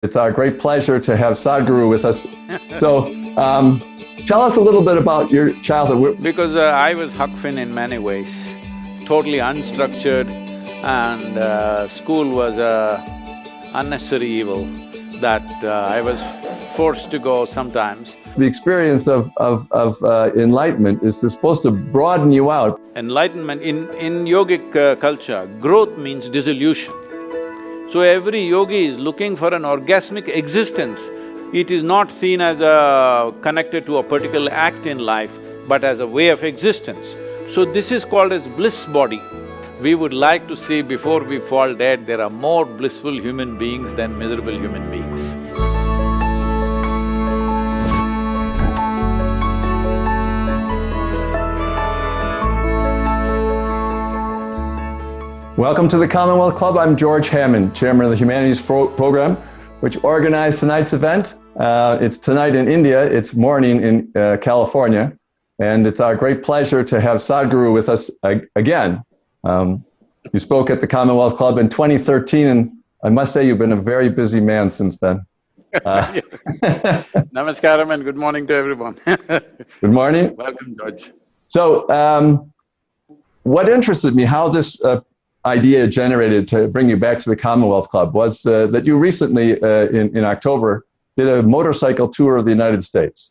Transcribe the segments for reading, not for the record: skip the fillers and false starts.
It's our great pleasure to have Sadhguru with us. So, tell us a little bit about your childhood. Because I was Huck Finn in many ways, totally unstructured, and school was a unnecessary evil that I was forced to go sometimes. The experience of enlightenment is supposed to broaden you out. Enlightenment, in yogic culture, growth means dissolution. So every yogi is looking for an orgasmic existence. It is not seen as connected to a particular act in life, but as a way of existence. So this is called as bliss body. We would like to see before we fall dead, there are more blissful human beings than miserable human beings. Welcome to the Commonwealth Club. I'm George Hammond, chairman of the Humanities Program, which organized tonight's event. It's tonight in India, it's morning in California, and it's our great pleasure to have Sadhguru with us again. You spoke at the Commonwealth Club in 2013, and I must say you've been a very busy man since then. Namaskaram and good morning to everyone. Good morning. Welcome, George. So, what interested me, how this idea generated to bring you back to the Commonwealth Club was that you recently, in October, did a motorcycle tour of the United States.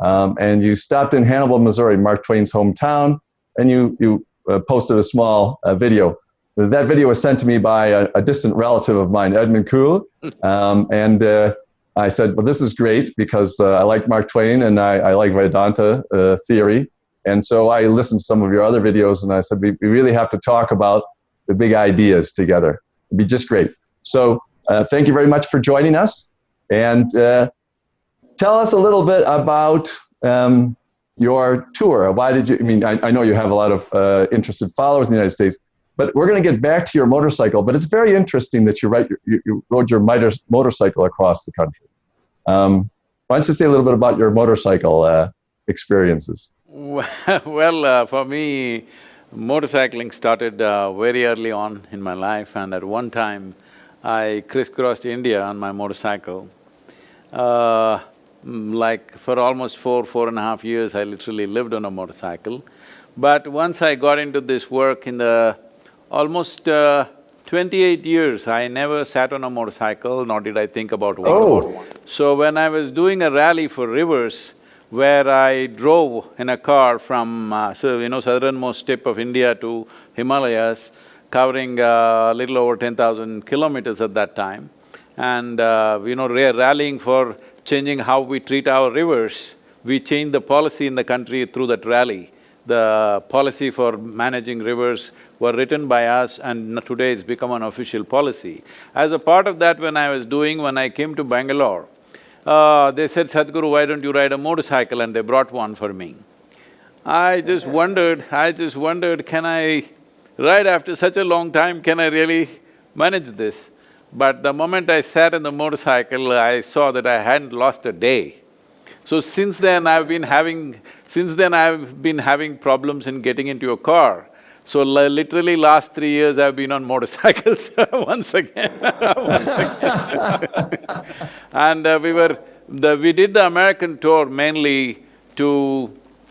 And you stopped in Hannibal, Missouri, Mark Twain's hometown, and you posted a small video. That video was sent to me by a distant relative of mine, Edmund Kuhl, and I said, well, this is great because I like Mark Twain and I like Vedanta theory. And so I listened to some of your other videos and I said, we really have to talk about the big ideas together. It'd be just great. So thank you very much for joining us. And tell us a little bit about your tour. Why did you, I know you have a lot of interested followers in the United States, but we're going to get back to your motorcycle, but it's very interesting that you rode your motorcycle across the country. Why don't you say a little bit about your motorcycle experiences? Well, for me, motorcycling started very early on in my life, and at one time, I crisscrossed India on my motorcycle. Like for almost 4.5 years, I literally lived on a motorcycle. But once I got into this work in the almost 28 years, I never sat on a motorcycle, nor did I think about one. Oh. So when I was doing a rally for rivers, where I drove in a car from, southernmost tip of India to Himalayas, covering a little over 10,000 kilometers at that time. And, rallying for changing how we treat our rivers. We changed the policy in the country through that rally. The policy for managing rivers were written by us, and today it's become an official policy. As a part of that, when I came to Bangalore, they said, Sadhguru, why don't you ride a motorcycle? And they brought one for me. I just wondered, can I ride after such a long time, can I really manage this? But the moment I sat in the motorcycle, I saw that I hadn't lost a day. So since then I've been having problems in getting into a car. So literally last 3 years I've been on motorcycles once again. And we did the American tour mainly to…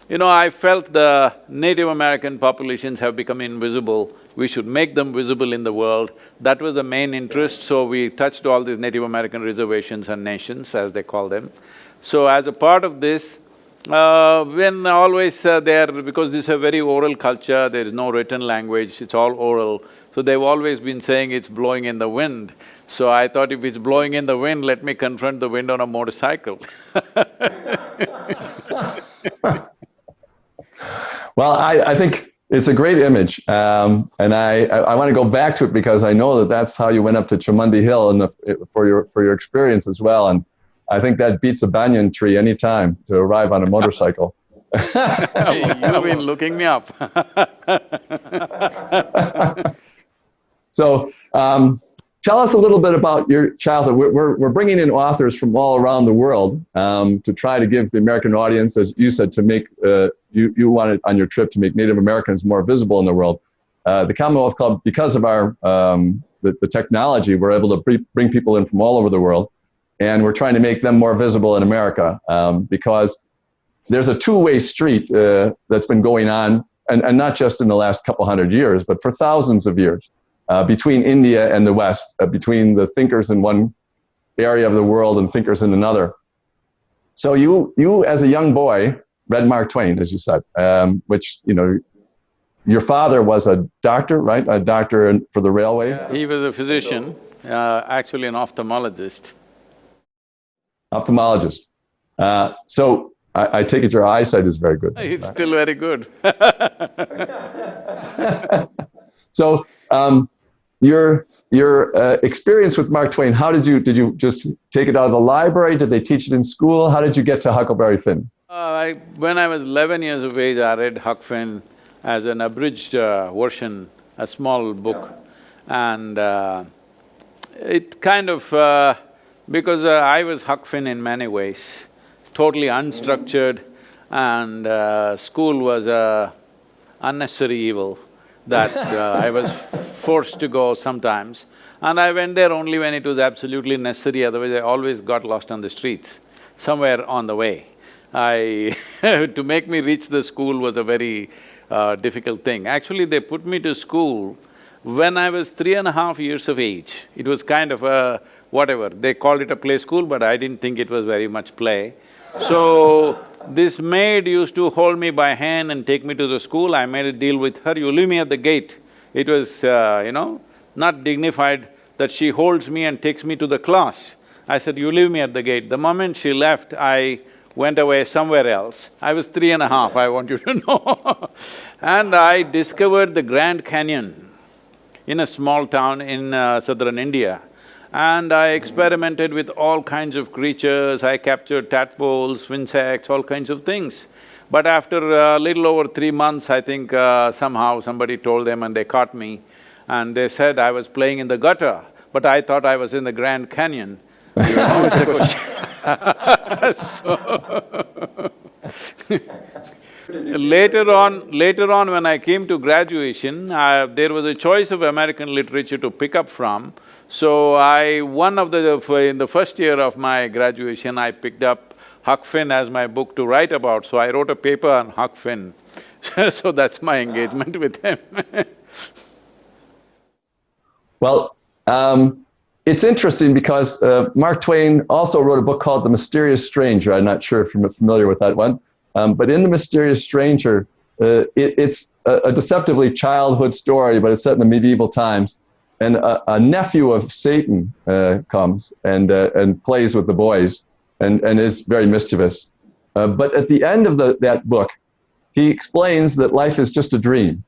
I felt the Native American populations have become invisible. We should make them visible in the world. That was the main interest, so we touched all these Native American reservations and nations, as they call them. So as a part of this, when always because this is a very oral culture, there is no written language, it's all oral, so they've always been saying it's blowing in the wind. So I thought if it's blowing in the wind, let me confront the wind on a motorcycle. Well, I think it's a great image, and I want to go back to it because I know that that's how you went up to Chamundi Hill for your experience as well, and I think that beats a banyan tree any time to arrive on a motorcycle. You've been looking me up. So, tell us a little bit about your childhood. We're bringing in authors from all around the world to try to give the American audience, as you said, to make, you wanted on your trip to make Native Americans more visible in the world. The Commonwealth Club, because of our the technology, we're able to bring people in from all over the world. and we're trying to make them more visible in America, because there's a two-way street that's been going on, and not just in the last couple hundred years, but for thousands of years, between India and the West, between the thinkers in one area of the world and thinkers in another. So you as a young boy read Mark Twain, as you said, which, you know, your father was a doctor, right? A doctor for the railways? He was a physician, actually an ophthalmologist. Ophthalmologist. So I take it your eyesight is very good. It's still very good. So your experience with Mark Twain, how did you just take it out of the library? Did they teach it in school? How did you get to Huckleberry Finn? When I was 11 years of age, I read Huck Finn as an abridged version, a small book. And it kind of… because I was Huck Finn in many ways, totally unstructured, and school was a unnecessary evil that I was forced to go sometimes. And I went there only when it was absolutely necessary, otherwise I always got lost on the streets, somewhere on the way. To make me reach the school was a very difficult thing. Actually, they put me to school when I was 3.5 years of age. It was kind of a… whatever, they called it a play school, but I didn't think it was very much play. So, this maid used to hold me by hand and take me to the school. I made a deal with her, you leave me at the gate. It was, you know, not dignified that she holds me and takes me to the class. I said, you leave me at the gate. The moment she left, I went away somewhere else. I was 3.5, I want you to know. And I discovered the Grand Canyon in a small town in southern India. And I experimented with all kinds of creatures. I captured tadpoles, insects, all kinds of things. But after a little over 3 months, I think somehow somebody told them and they caught me. And they said I was playing in the gutter, but I thought I was in the Grand Canyon. You know, it's a question. Later on when I came to graduation, there was a choice of American literature to pick up from. So in the first year of my graduation, I picked up Huck Finn as my book to write about, so I wrote a paper on Huck Finn. So that's my engagement with him. Well, it's interesting because Mark Twain also wrote a book called The Mysterious Stranger. I'm not sure if you're familiar with that one. But in The Mysterious Stranger, it's a deceptively childhood story, but it's set in the medieval times. And a nephew of Satan comes and plays with the boys and is very mischievous. But at the end of that book, he explains that life is just a dream.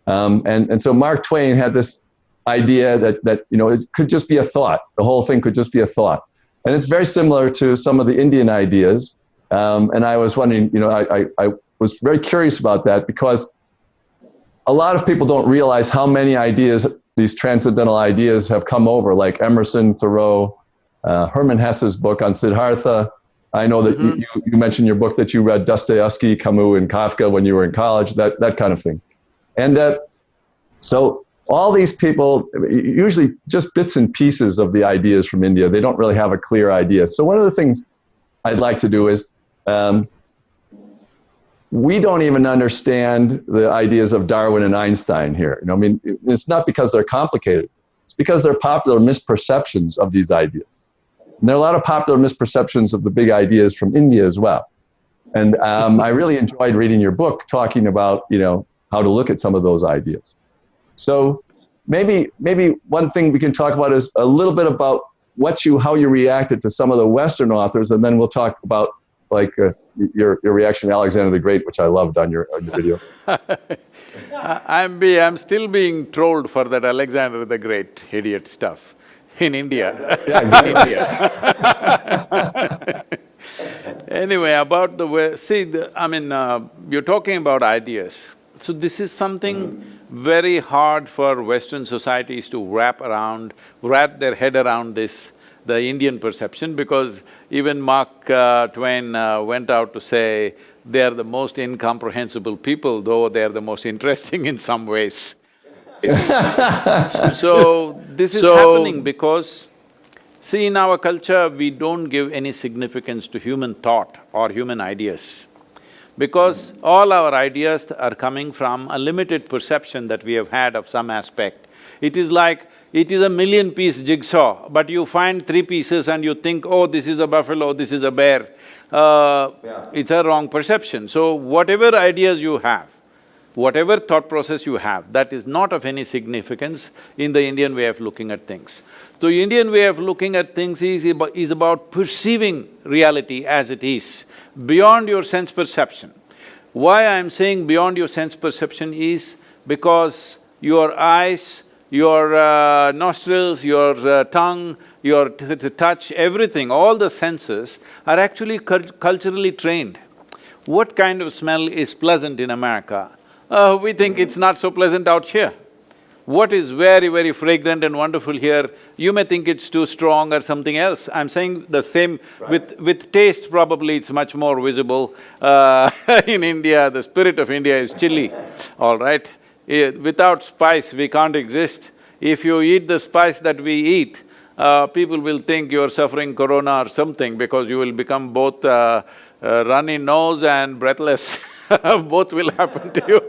And so Mark Twain had this idea that you know, it could just be a thought. The whole thing could just be a thought. And it's very similar to some of the Indian ideas. And I was wondering, you know, I was very curious about that because a lot of people don't realize how many ideas, these transcendental ideas, have come over, like Emerson, Thoreau, Hermann Hesse's book on Siddhartha. I know that you mentioned your book that you read Dostoevsky, Camus, and Kafka when you were in college, that kind of thing. And so all these people, usually just bits and pieces of the ideas from India, they don't really have a clear idea. So one of the things I'd like to do is, we don't even understand the ideas of Darwin and Einstein here. You know, I mean, it's not because they're complicated. It's because they're popular misperceptions of these ideas. And there are a lot of popular misperceptions of the big ideas from India as well. And I really enjoyed reading your book, talking about, you know, how to look at some of those ideas. So maybe one thing we can talk about is a little bit about how you reacted to some of the Western authors, and then we'll talk about like your reaction to Alexander the Great, which I loved on your video. I'm still being trolled for that Alexander the Great idiot stuff in India. Yeah, exactly. Anyway, about the way… see, you're talking about ideas. So this is something very hard for Western societies to wrap their head around this, the Indian perception, because even Mark Twain went out to say they are the most incomprehensible people, though they are the most interesting in some ways. So, this is happening because See, in our culture, we don't give any significance to human thought or human ideas, because all our ideas are coming from a limited perception that we have had of some aspect. It is like, it is a million-piece jigsaw, but you find three pieces and you think, oh, this is a buffalo, this is a bear. It's a wrong perception. So whatever ideas you have, whatever thought process you have, that is not of any significance in the Indian way of looking at things. The Indian way of looking at things is about perceiving reality as it is, beyond your sense perception. Why I'm saying beyond your sense perception is because your eyes, your nostrils, your tongue, your touch, everything, all the senses are actually culturally trained. What kind of smell is pleasant in America? We think it's not so pleasant out here. What is very, very fragrant and wonderful here, you may think it's too strong or something else. I'm saying the same… With taste, probably it's much more visible. In India, the spirit of India is chili, all right? Without spice, we can't exist. If you eat the spice that we eat, people will think you're suffering corona or something, because you will become both runny nose and breathless. Both will happen to you.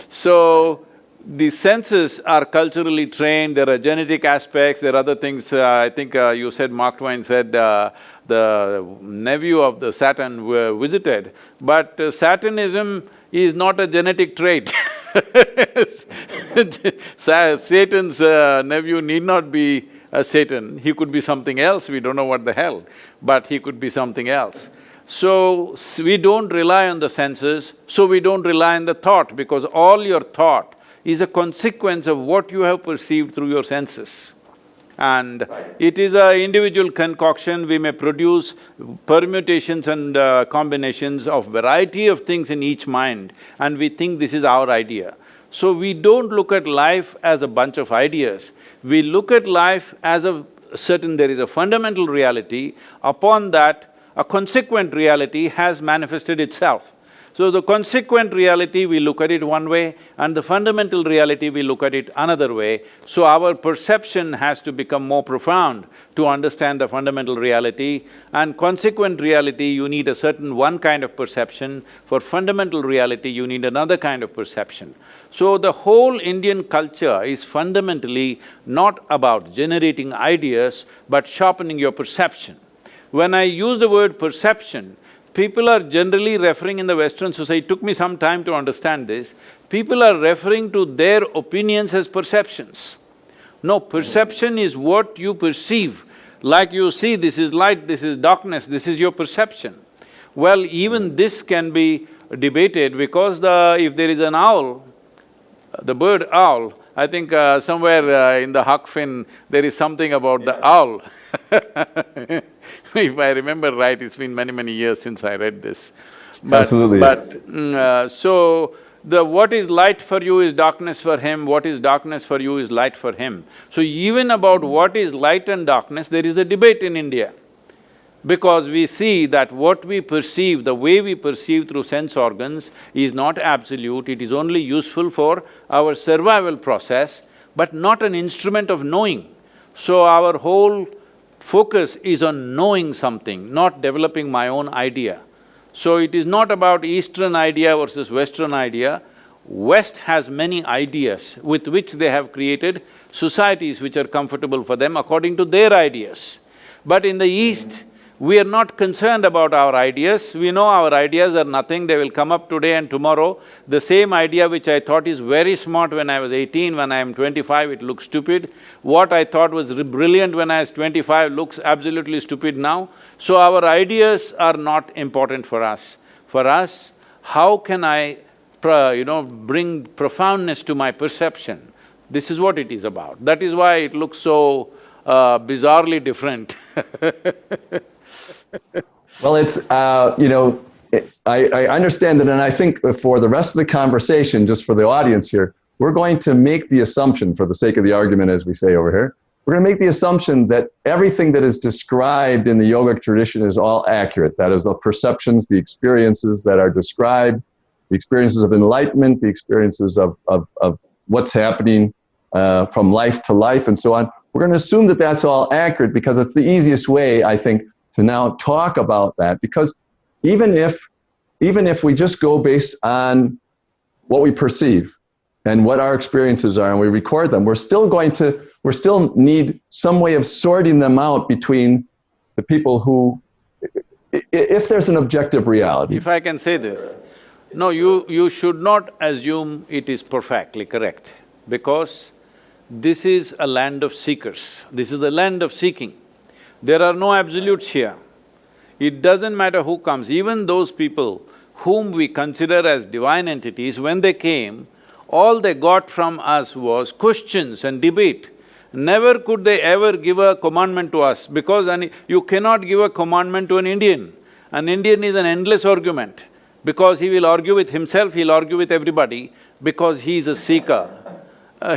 So, the senses are culturally trained, there are genetic aspects, there are other things. I think you said, Mark Twain said, the nephew of the Saturn visited, but Satanism is not a genetic trait. Satan's nephew need not be a Satan, he could be something else, we don't know what the hell, but he could be something else. So, we don't rely on the senses, so we don't rely on the thought, because all your thought is a consequence of what you have perceived through your senses. And it is an individual concoction, we may produce permutations and combinations of variety of things in each mind, and we think this is our idea. So we don't look at life as a bunch of ideas, we look at life as a certain… there is a fundamental reality, upon that a consequent reality has manifested itself. So the consequent reality, we look at it one way, and the fundamental reality, we look at it another way. So our perception has to become more profound to understand the fundamental reality, and consequent reality, you need a certain one kind of perception. For fundamental reality, you need another kind of perception. So the whole Indian culture is fundamentally not about generating ideas, but sharpening your perception. When I use the word perception, people are generally referring in the Western society, it took me some time to understand this, people are referring to their opinions as perceptions. No, perception is what you perceive. Like you see, this is light, this is darkness, this is your perception. Well, even this can be debated, because if there is an owl, the bird owl, I think somewhere in the Huck Finn, there is something about the owl. If I remember right, it's been many, many years since I read this. Absolutely. So, what is light for you is darkness for him, what is darkness for you is light for him. So even about what is light and darkness, there is a debate in India. Because we see that what we perceive, the way we perceive through sense organs is not absolute, it is only useful for our survival process, but not an instrument of knowing. So our whole focus is on knowing something, not developing my own idea. So it is not about Eastern idea versus Western idea. West has many ideas with which they have created societies which are comfortable for them according to their ideas. But in the East, we are not concerned about our ideas, we know our ideas are nothing, they will come up today and tomorrow. The same idea which I thought is very smart when I was 18, when I am 25, it looks stupid. What I thought was brilliant when I was 25 looks absolutely stupid now. So our ideas are not important for us. For us, how can I bring profoundness to my perception? This is what it is about. That is why it looks so bizarrely different. Well, it's… I understand it, and I think for the rest of the conversation, just for the audience here, we're going to make the assumption, for the sake of the argument, as we say over here, we're going to make the assumption that everything that is described in the yogic tradition is all accurate. That is, the perceptions, the experiences that are described, the experiences of enlightenment, the experiences of what's happening from life to life and so on, we're going to assume that that's all accurate because it's the easiest way, I think, to now talk about that. Because even if we just go based on what we perceive and what our experiences are and we record them, we're still need some way of sorting them out between the people who, if there's an objective reality. If I can say this, no, you should not assume it is perfectly correct, because this is a land of seekers, this is a land of seeking. There are no absolutes here. It doesn't matter who comes, even those people whom we consider as divine entities, when they came, all they got from us was questions and debate. Never could they ever give a commandment to us, because you cannot give a commandment to an Indian. An Indian is an endless argument, because he will argue with himself, he'll argue with everybody, because he is a seeker.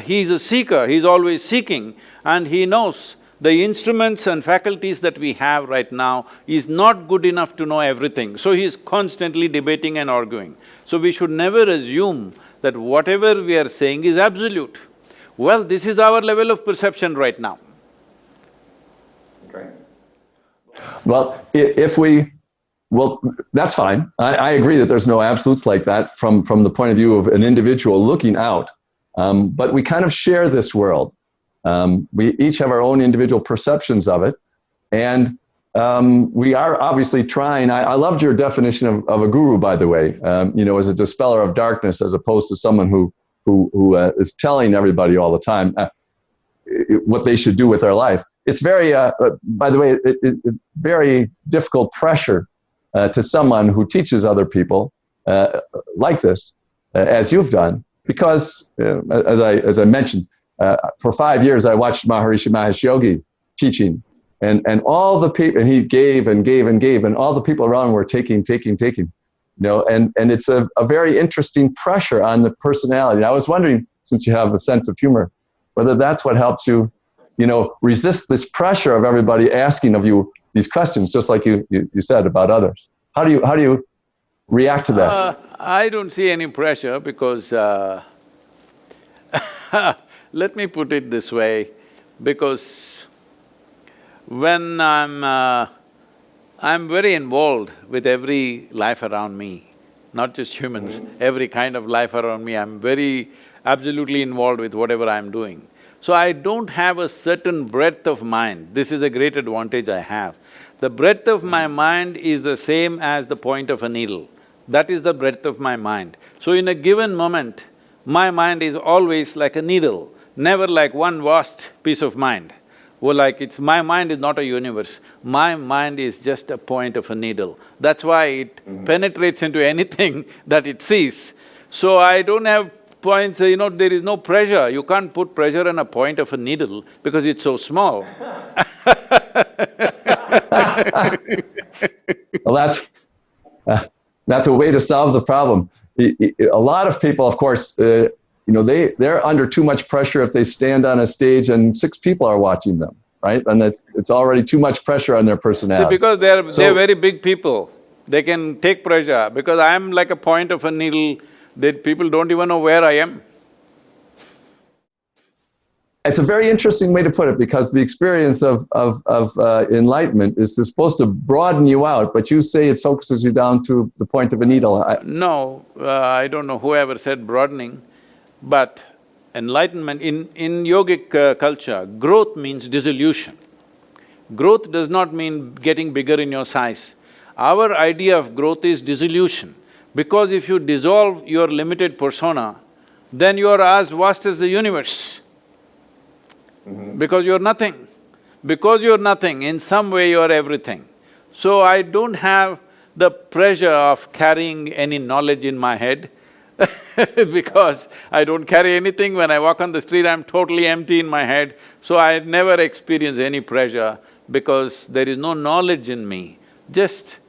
He is a seeker, he's always seeking, and he knows the instruments and faculties that we have right now is not good enough to know everything. So he is constantly debating and arguing. So we should never assume that whatever we are saying is absolute. Well, this is our level of perception right now. Okay. Well, well, that's fine. I agree that there's no absolutes like that from the point of view of an individual looking out. But we kind of share this world. We each have our own individual perceptions of it. And we are obviously trying, I loved your definition of a guru, by the way, as a dispeller of darkness, as opposed to someone who is telling everybody all the time what they should do with their life. It's very, by the way, it's very difficult pressure to someone who teaches other people like this, as you've done, because as I mentioned, for 5 years I watched Maharishi Mahesh Yogi teaching, and all the people, and he gave and gave and gave, and all the people around were taking, and it's a very interesting pressure on the personality. And I was wondering, since you have a sense of humor, whether that's what helps you, resist this pressure of everybody asking of you these questions, just like you said about others. How do you react to that? I don't see any pressure, because let me put it this way, because when I'm very involved with every life around me, not just humans, every kind of life around me, I'm very absolutely involved with whatever I'm doing. So I don't have a certain breadth of mind. This is a great advantage I have. The breadth of my mind is the same as the point of a needle. That is the breadth of my mind. So in a given moment, my mind is always like a needle, never like one vast piece of mind. Well, my mind is not a universe, my mind is just a point of a needle. That's why it penetrates into anything that it sees. So I don't have points, there is no pressure. You can't put pressure on a point of a needle because it's so small. Well, that's a way to solve the problem. A lot of people, of course, they're under too much pressure if they stand on a stage and 6 people are watching them, right? And it's already too much pressure on their personality. See, because they're very big people, they can take pressure. Because I'm like a point of a needle, that people don't even know where I am. It's a very interesting way to put it, because the experience of enlightenment is supposed to broaden you out, but you say it focuses you down to the point of a needle. No, I don't know whoever said broadening, but enlightenment, in yogic culture, growth means dissolution. Growth does not mean getting bigger in your size. Our idea of growth is dissolution, because if you dissolve your limited persona, then you are as vast as the universe. Because you're nothing. Because you're nothing, in some way you're everything. So I don't have the pressure of carrying any knowledge in my head because I don't carry anything. When I walk on the street, I'm totally empty in my head. So I never experience any pressure because there is no knowledge in me, just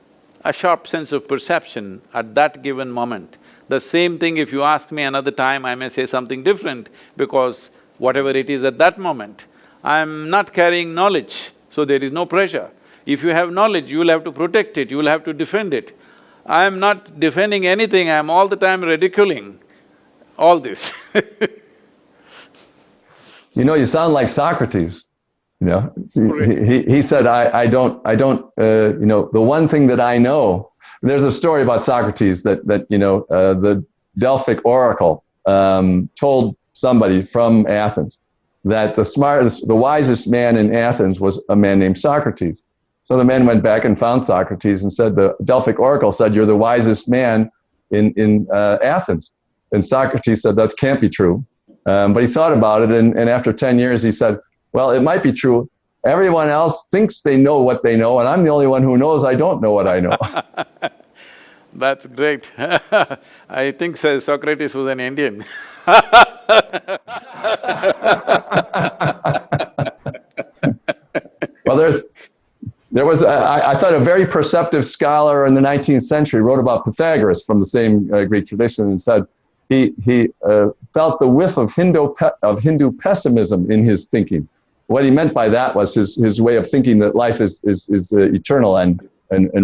a sharp sense of perception at that given moment. The same thing, if you ask me another time, I may say something different, because whatever it is at that moment, I'm not carrying knowledge, so there is no pressure. If you have knowledge, you'll have to protect it, you'll have to defend it. I'm not defending anything, I'm all the time ridiculing all this. You sound like Socrates. You know, Great. he said, I don't, you know, the one thing that I know, there's a story about Socrates that you know, the Delphic oracle told somebody from Athens that the smartest, the wisest man in Athens was a man named Socrates. So the man went back and found Socrates and said, the Delphic oracle said, you're the wisest man in Athens. And Socrates said, that can't be true. But he thought about it, and after 10 years, he said, well, it might be true. Everyone else thinks they know what they know, and I'm the only one who knows I don't know what I know. That's great. I think Socrates was an Indian. Well, there was, I thought, a very perceptive scholar in the 19th century wrote about Pythagoras from the same Greek tradition and said he felt the whiff of Hindu pessimism in his thinking. What he meant by that was his way of thinking that life is eternal and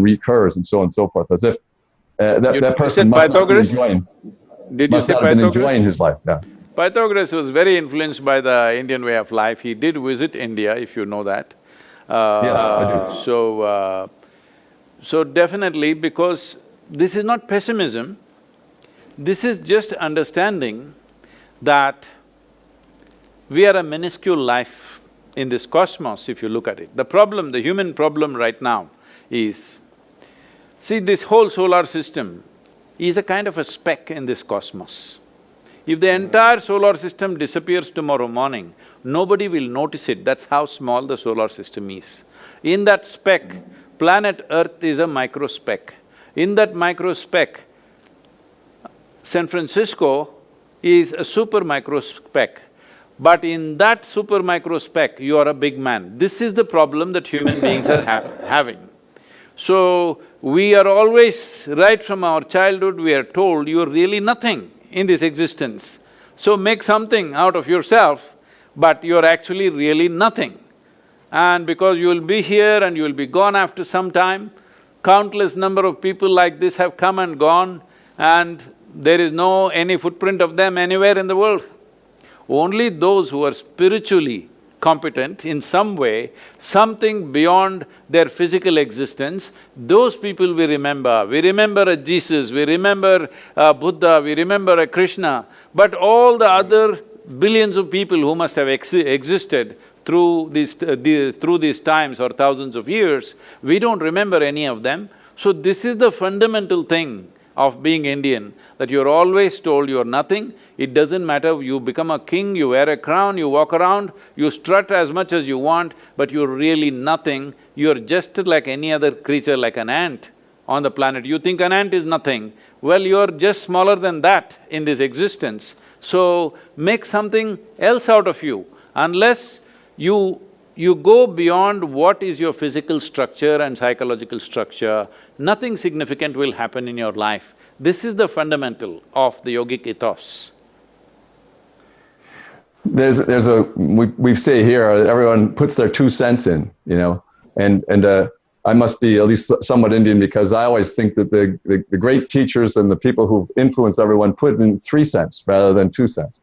recurs and so on and so forth, as if that person must not be enjoying, must not have been enjoying his life. Yeah. Pythagoras was very influenced by the Indian way of life. He did visit India, if you know that. Yes, I do. So definitely, because this is not pessimism, this is just understanding that we are a minuscule life in this cosmos, if you look at it. The problem, the human problem right now is, see, this whole solar system is a kind of a speck in this cosmos. If the entire solar system disappears tomorrow morning, nobody will notice it, that's how small the solar system is. In that speck, planet Earth is a micro speck. In that micro speck, San Francisco is a super micro speck. But in that super micro speck, you are a big man. This is the problem that human beings are having. So, we are always, right from our childhood, we are told you're really nothing in this existence. So make something out of yourself, but you're actually really nothing. And because you will be here and you will be gone after some time, countless number of people like this have come and gone, and there is no any footprint of them anywhere in the world. Only those who are spiritually competent in some way, something beyond their physical existence, those people we remember. We remember a Jesus, we remember a Buddha, we remember a Krishna, but all the other billions of people who must have existed through these times or thousands of years, we don't remember any of them. So this is the fundamental thing of being Indian, that you're always told you're nothing. It doesn't matter, you become a king, you wear a crown, you walk around, you strut as much as you want, but you're really nothing. You're just like any other creature, like an ant on the planet. You think an ant is nothing, well, you're just smaller than that in this existence. So, make something else out of you. Unless you go beyond what is your physical structure and psychological structure, nothing significant will happen in your life. This is the fundamental of the yogic ethos. We say here, everyone puts their 2 cents in, you know, and I must be at least somewhat Indian because I always think that the great teachers and the people who've influenced everyone put in 3 cents rather than 2 cents.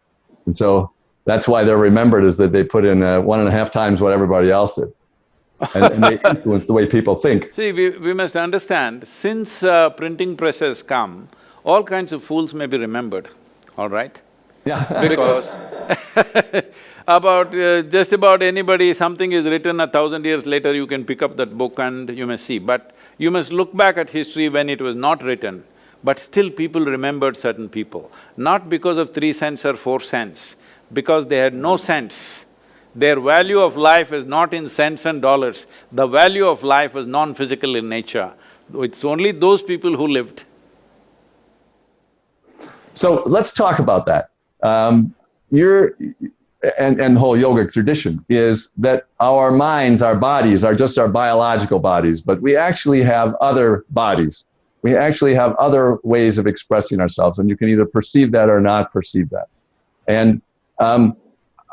And so that's why they're remembered, is that they put in 1.5 times what everybody else did. And they influence the way people think. See, we must understand, since printing press has come, all kinds of fools may be remembered, all right? Yeah. Because just about anybody, something is written 1,000 years later, you can pick up that book and you may see. But you must look back at history when it was not written, but still people remembered certain people. Not because of 3 cents or 4 cents, because they had no sense. Their value of life is not in cents and dollars. The value of life was non-physical in nature. It's only those people who lived. So let's talk about that. And the whole yogic tradition is that our minds, our bodies are just our biological bodies, but we actually have other bodies. We actually have other ways of expressing ourselves, and you can either perceive that or not perceive that. And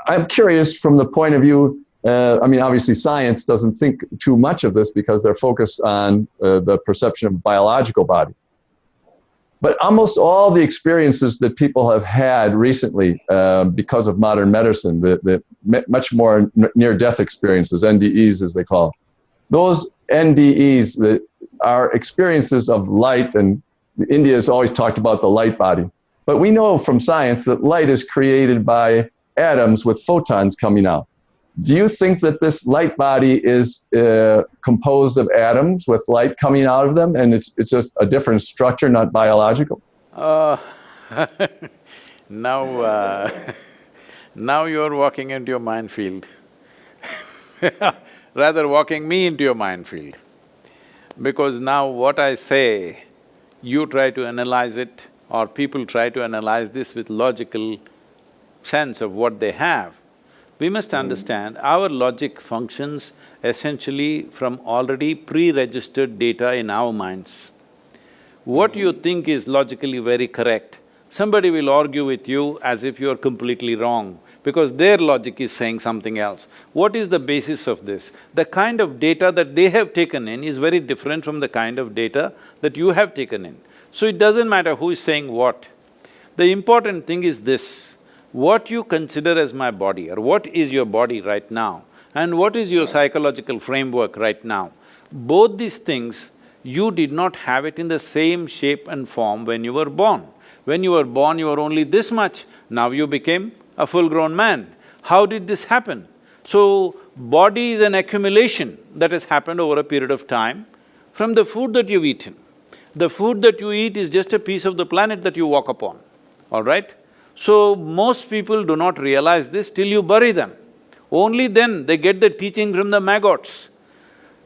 I'm curious from the point of view, I mean, obviously science doesn't think too much of this because they're focused on the perception of biological body. But almost all the experiences that people have had recently because of modern medicine, the much more near-death experiences, NDEs as they call, those NDEs that are experiences of light, and India has always talked about the light body. But we know from science that light is created by atoms with photons coming out. Do you think that this light body is composed of atoms with light coming out of them, and it's just a different structure, not biological? Uh, now, now you're walking into your minefield rather walking me into your minefield. Because now what I say, you try to analyze it, or people try to analyze this with logical sense of what they have. We must understand our logic functions essentially from already pre-registered data in our minds. What you think is logically very correct, somebody will argue with you as if you're completely wrong, because their logic is saying something else. What is the basis of this? The kind of data that they have taken in is very different from the kind of data that you have taken in. So it doesn't matter who is saying what. The important thing is this: what you consider as my body, or what is your body right now, and what is your psychological framework right now, both these things, you did not have it in the same shape and form when you were born. When you were born, you were only this much, now you became a full-grown man. How did this happen? So, body is an accumulation that has happened over a period of time from the food that you've eaten. The food that you eat is just a piece of the planet that you walk upon, all right? So, most people do not realize this till you bury them. Only then they get the teaching from the maggots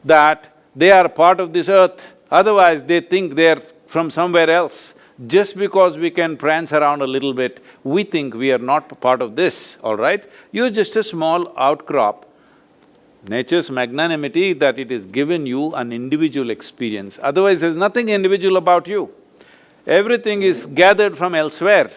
that they are part of this earth, otherwise they think they are from somewhere else. Just because we can prance around a little bit, we think we are not part of this, all right? You're just a small outcrop. Nature's magnanimity that it has given you an individual experience, otherwise there's nothing individual about you. Everything is gathered from elsewhere.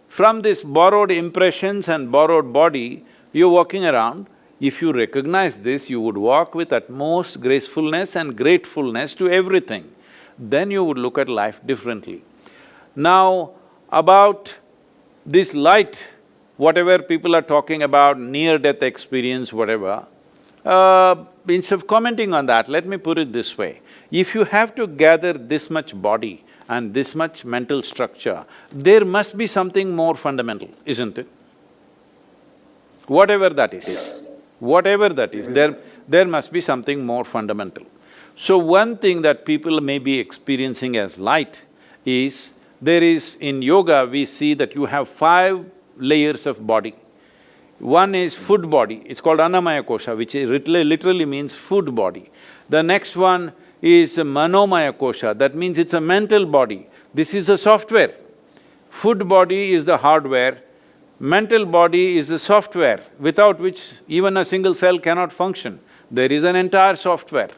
From this borrowed impressions and borrowed body, you're walking around. If you recognize this, you would walk with utmost gracefulness and gratefulness to everything. Then you would look at life differently. Now, about this light, whatever people are talking about, near-death experience, whatever, instead of commenting on that, let me put it this way. If you have to gather this much body and this much mental structure, there must be something more fundamental, isn't it? Whatever that is, there must be something more fundamental. So one thing that people may be experiencing as light is, there is… in yoga we see that you have 5 layers of body. One is food body, it's called Annamaya Kosha, which literally means food body. The next one is Manomaya Kosha, that means it's a mental body. This is a software. Food body is the hardware, mental body is the software, without which even a single cell cannot function. There is an entire software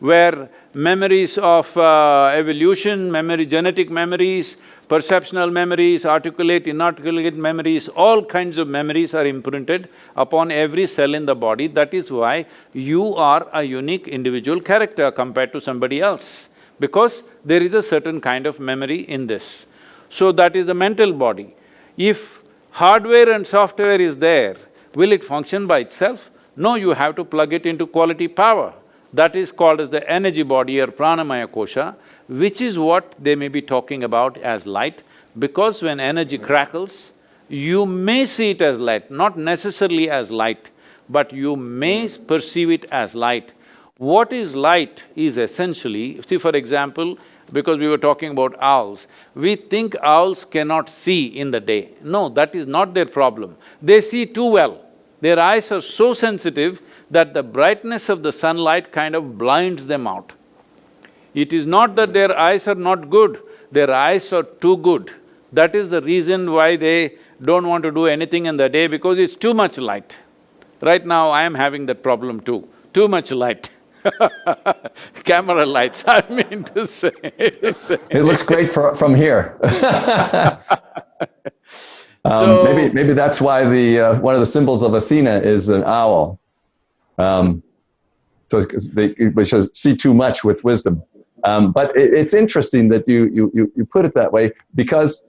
where memories of evolution, genetic memories, perceptual memories, articulate, inarticulate memories, all kinds of memories are imprinted upon every cell in the body. That is why you are a unique individual character compared to somebody else, because there is a certain kind of memory in this. So that is the mental body. If hardware and software is there, will it function by itself? No, you have to plug it into quality power. That is called as the energy body or pranamaya kosha, which is what they may be talking about as light, because when energy crackles, you may see it as light, not necessarily as light, but you may perceive it as light. What is light is essentially… see, for example, because we were talking about owls, we think owls cannot see in the day. No, that is not their problem. They see too well. Their eyes are so sensitive that the brightness of the sunlight kind of blinds them out. It is not that their eyes are not good, their eyes are too good. That is the reason why they don't want to do anything in the day, because it's too much light. Right now, I am having that problem too, too much light. Camera lights, I mean to say. It looks great from here. Maybe that's why one of the symbols of Athena is an owl. So they see too much with wisdom. But it's interesting that you put it that way, because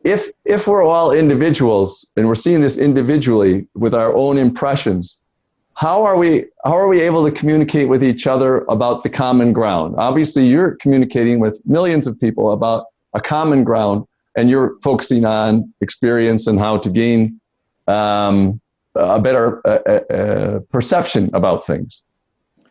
if we're all individuals and we're seeing this individually with our own impressions, how are we able to communicate with each other about the common ground? Obviously, you're communicating with millions of people about a common ground, and you're focusing on experience and how to gain a better perception about things.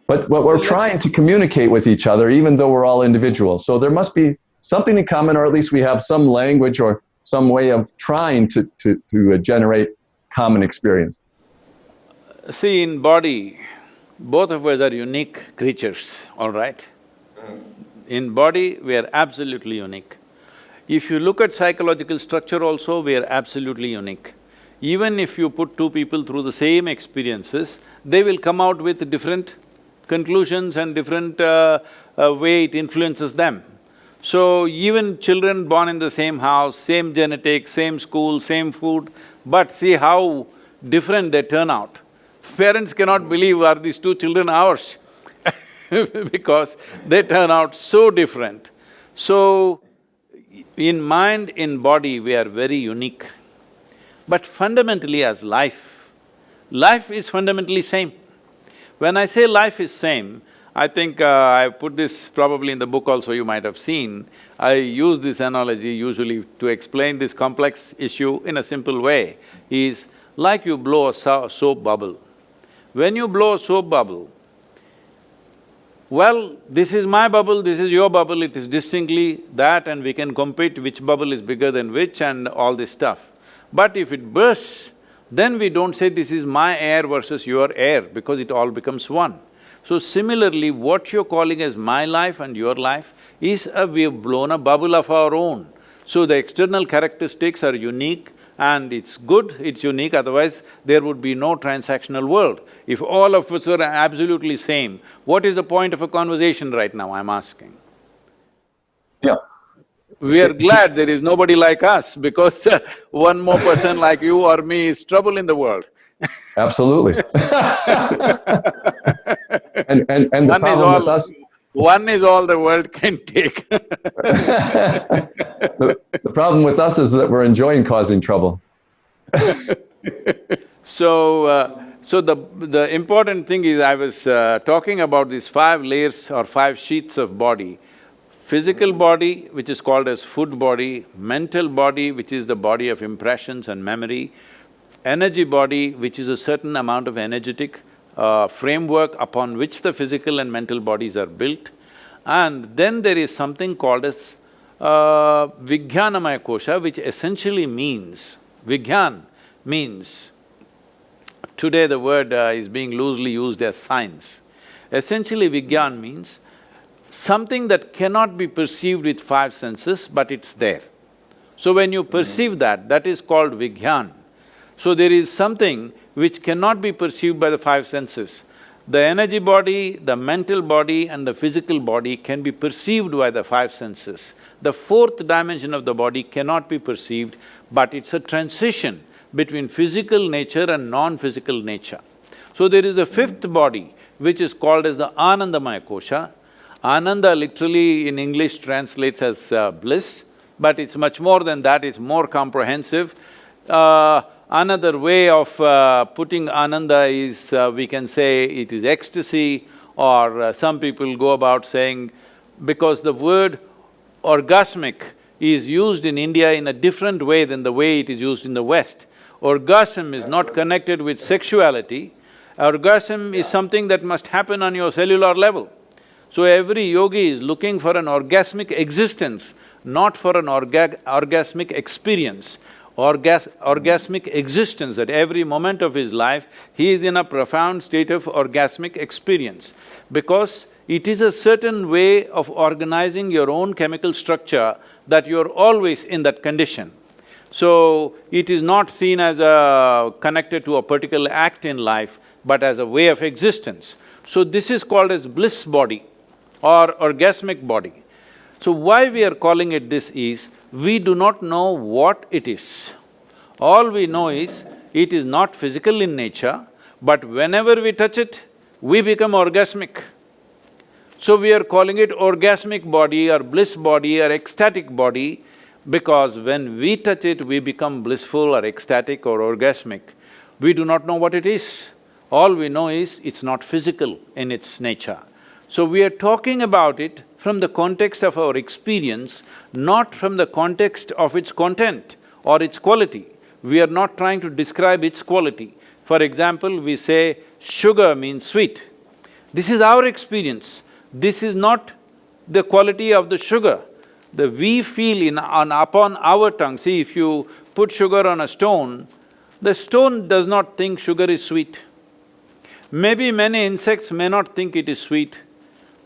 But we're trying to communicate with each other, even though we're all individuals. So there must be something in common, or at least we have some language or some way of trying to generate common experience. See, in body, both of us are unique creatures, all right? In body, we are absolutely unique. If you look at psychological structure also, we are absolutely unique. Even if you put two people through the same experiences, they will come out with different conclusions and different way it influences them. So even children born in the same house, same genetics, same school, same food, but see how different they turn out. Parents cannot believe, are these two children ours? Because they turn out so different. So, in mind, in body, we are very unique. But fundamentally as life, life is fundamentally same. When I say life is same, I think I put this probably in the book also, you might have seen. I use this analogy usually to explain this complex issue in a simple way, is like you blow a soap bubble. When you blow a soap bubble, well, this is my bubble, this is your bubble, it is distinctly that, and we can compete which bubble is bigger than which and all this stuff. But if it bursts, then we don't say this is my air versus your air, because it all becomes one. So similarly, what you're calling as my life and your life is we have blown a bubble of our own. So the external characteristics are unique, and it's good, it's unique, otherwise there would be no transactional world. If all of us were absolutely same, what is the point of a conversation right now, I'm asking? Yeah. We are glad there is nobody like us, because one more person like you or me is trouble in the world. Absolutely. And the problem with us… One is all the world can take. The problem with us is that we're enjoying causing trouble. So the important thing is, I was talking about these 5 layers or 5 sheets of body. Physical body, which is called as food body; mental body, which is the body of impressions and memory; energy body, which is a certain amount of energetic framework upon which the physical and mental bodies are built. And then there is something called as Vijnanamaya Kosha, which essentially means… Vijnan means… today the word is being loosely used as science. Essentially, Vijnan means something that cannot be perceived with 5 senses, but it's there. So when you perceive that, that is called Vijnan. So there is something which cannot be perceived by the 5 senses. The energy body, the mental body and the physical body can be perceived by the 5 senses. The 4th dimension of the body cannot be perceived, but it's a transition between physical nature and non-physical nature. So there is a 5th body, which is called as the Anandamaya Kosha. Ananda literally in English translates as bliss, but it's much more than that, it's more comprehensive. Another way of putting Ananda is, we can say it is ecstasy, or some people go about saying… because the word orgasmic is used in India in a different way than the way it is used in the West. Orgasm is not connected with sexuality, orgasm is something that must happen on your cellular level. So every yogi is looking for an orgasmic existence, not for an orgasmic experience. Orgasmic existence, at every moment of his life, he is in a profound state of orgasmic experience, because it is a certain way of organizing your own chemical structure that you're always in that condition. So, it is not seen as connected to a particular act in life, but as a way of existence. So this is called as bliss body or orgasmic body. So why we are calling it this is, we do not know what it is. All we know is, it is not physical in nature, but whenever we touch it, we become orgasmic. So we are calling it orgasmic body or bliss body or ecstatic body because when we touch it, we become blissful or ecstatic or orgasmic. We do not know what it is. All we know is it's not physical in its nature. So we are talking about it from the context of our experience, not from the context of its content or its quality. We are not trying to describe its quality. For example, we say sugar means sweet. This is our experience. This is not the quality of the sugar. We feel upon our tongue, see, if you put sugar on a stone, the stone does not think sugar is sweet. Maybe many insects may not think it is sweet,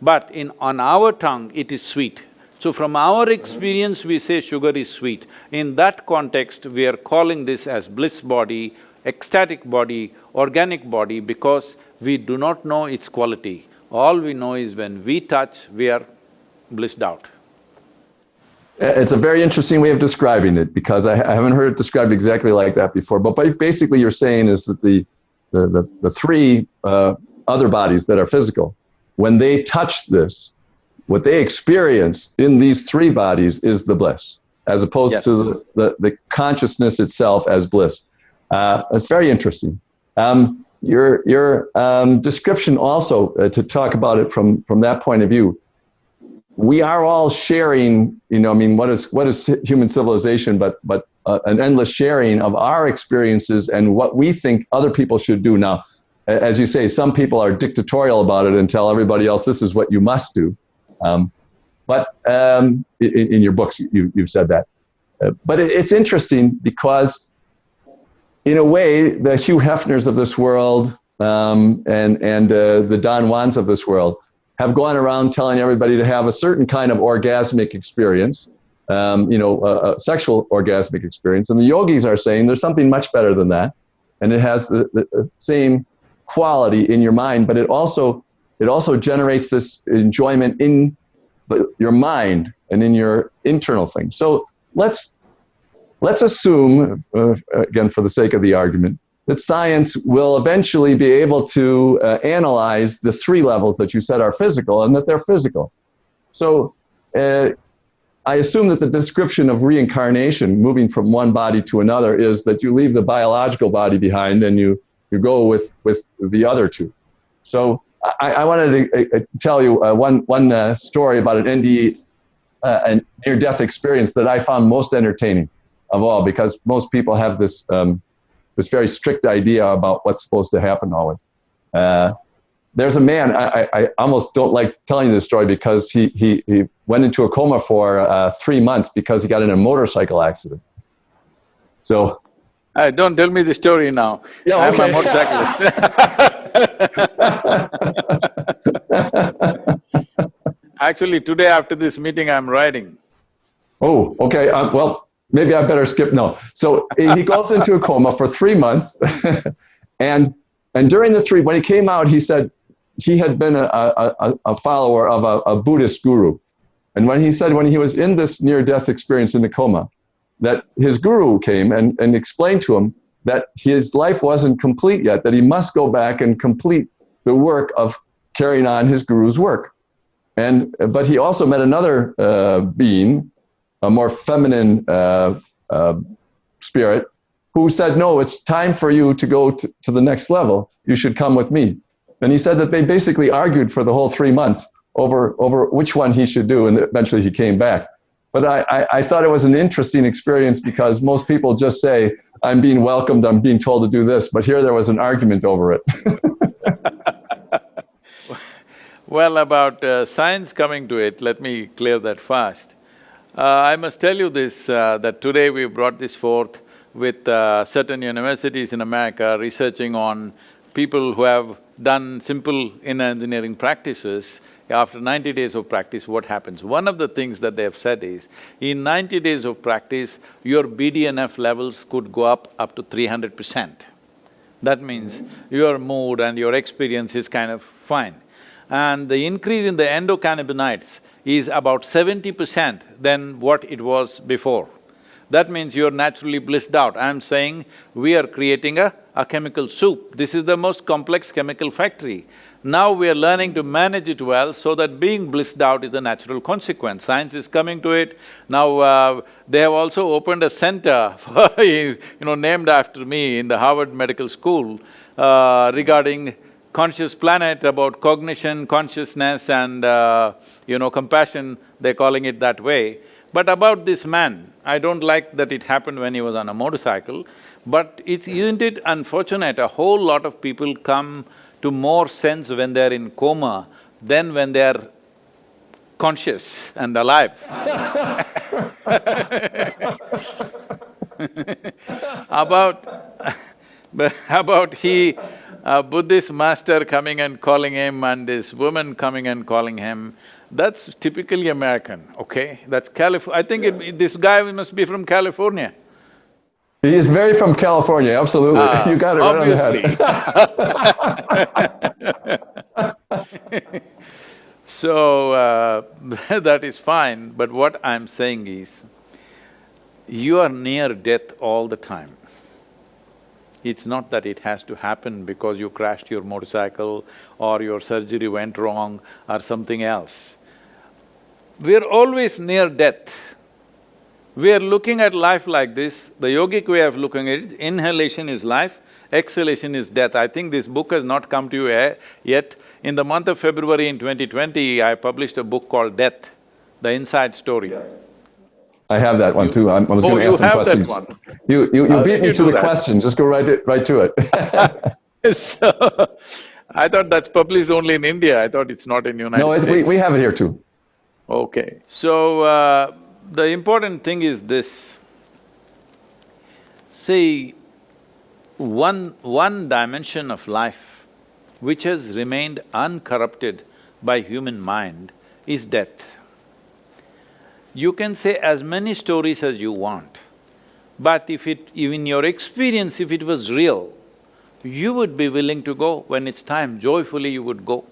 but on our tongue it is sweet. So from our experience we say sugar is sweet. In that context, we are calling this as bliss body, ecstatic body, organic body because we do not know its quality. All we know is when we touch, we are blissed out. It's a very interesting way of describing it because I haven't heard it described exactly like that before. But basically you're saying is that the three other bodies that are physical, when they touch this, what they experience in these three bodies is the bliss, as opposed Yes. to the consciousness itself as bliss. It's very interesting. Your description also, to talk about it from that point of view, we are all sharing, I mean, what is human civilization but an endless sharing of our experiences and what we think other people should do. Now, as you say, some people are dictatorial about it and tell everybody else this is what you must do. But in your books, you've said that. But it's interesting because, in a way, the Hugh Hefners of this world and the Don Juans of this world have gone around telling everybody to have a certain kind of orgasmic experience, a sexual orgasmic experience. And the yogis are saying there's something much better than that. And it has the same quality in your mind, but it also generates this enjoyment in your mind and in your internal thing. So let's assume, again, for the sake of the argument, that science will eventually be able to analyze the three levels that you said are physical and that they're physical. So I assume that the description of reincarnation, moving from one body to another, is that you leave the biological body behind and you go with the other two. So I wanted to tell you one story about an NDE, a near-death experience that I found most entertaining of all, because most people have this very strict idea about what's supposed to happen always. There's a man, I almost don't like telling this story because he went into a coma for 3 months because he got in a motorcycle accident. So. Don't tell me the story now. Yeah, okay. I'm a motorcyclist. Actually, today after this meeting, I'm riding. Oh, okay. Well, maybe I better skip. No. So he goes into a coma for 3 months. and during the when he came out, he said he had been a follower of a Buddhist guru. And when he was in this near-death experience in the coma, that his guru came and explained to him that his life wasn't complete yet, that he must go back and complete the work of carrying on his guru's work. But he also met another being, a more feminine spirit, who said, no, it's time for you to go to the next level. You should come with me. And he said that they basically argued for the whole 3 months over which one he should do, and eventually he came back. But I thought it was an interesting experience because most people just say, I'm being welcomed, I'm being told to do this, but here there was an argument over it. Well, about science coming to it, let me clear that fast. I must tell you this, that today we brought this forth with certain universities in America researching on people who have done simple inner engineering practices. After 90 days of practice, what happens? One of the things that they have said is, in 90 days of practice, your BDNF levels could go up to 300%. That means your mood and your experience is kind of fine. And the increase in the endocannabinoids is about 70% than what it was before. That means you're naturally blissed out. I'm saying we are creating a chemical soup. This is the most complex chemical factory. Now we are learning to manage it well so that being blissed out is a natural consequence. Science is coming to it. Now they have also opened a center for named after me in the Harvard Medical School regarding conscious planet, about cognition, consciousness and compassion, they're calling it that way. But about this man, I don't like that it happened when he was on a motorcycle, but isn't it unfortunate, a whole lot of people come to more sense when they're in coma than when they're conscious and alive. About Buddhist master coming and calling him and this woman coming and calling him, that's typically American, okay? That's I think this guy must be from California. He is very from California, absolutely. You got it right on the head. So, that is fine, but what I'm saying is, you are near death all the time. It's not that it has to happen because you crashed your motorcycle or your surgery went wrong or something else. We're always near death. We are looking at life like this, the yogic way of looking at it, inhalation is life, exhalation is death. I think this book has not come to you yet. In the month of February in 2020, I published a book called Death, The Inside Story. Yes. I have that one too. I was going to ask some questions. You beat me to the question, just go right to it. So, I thought that's published only in India, I thought it's not in United States. No, we have it here too. Okay. So, the important thing is this. See, one dimension of life which has remained uncorrupted by human mind is death. You can say as many stories as you want, but in your experience, if it was real, you would be willing to go when it's time, joyfully you would go.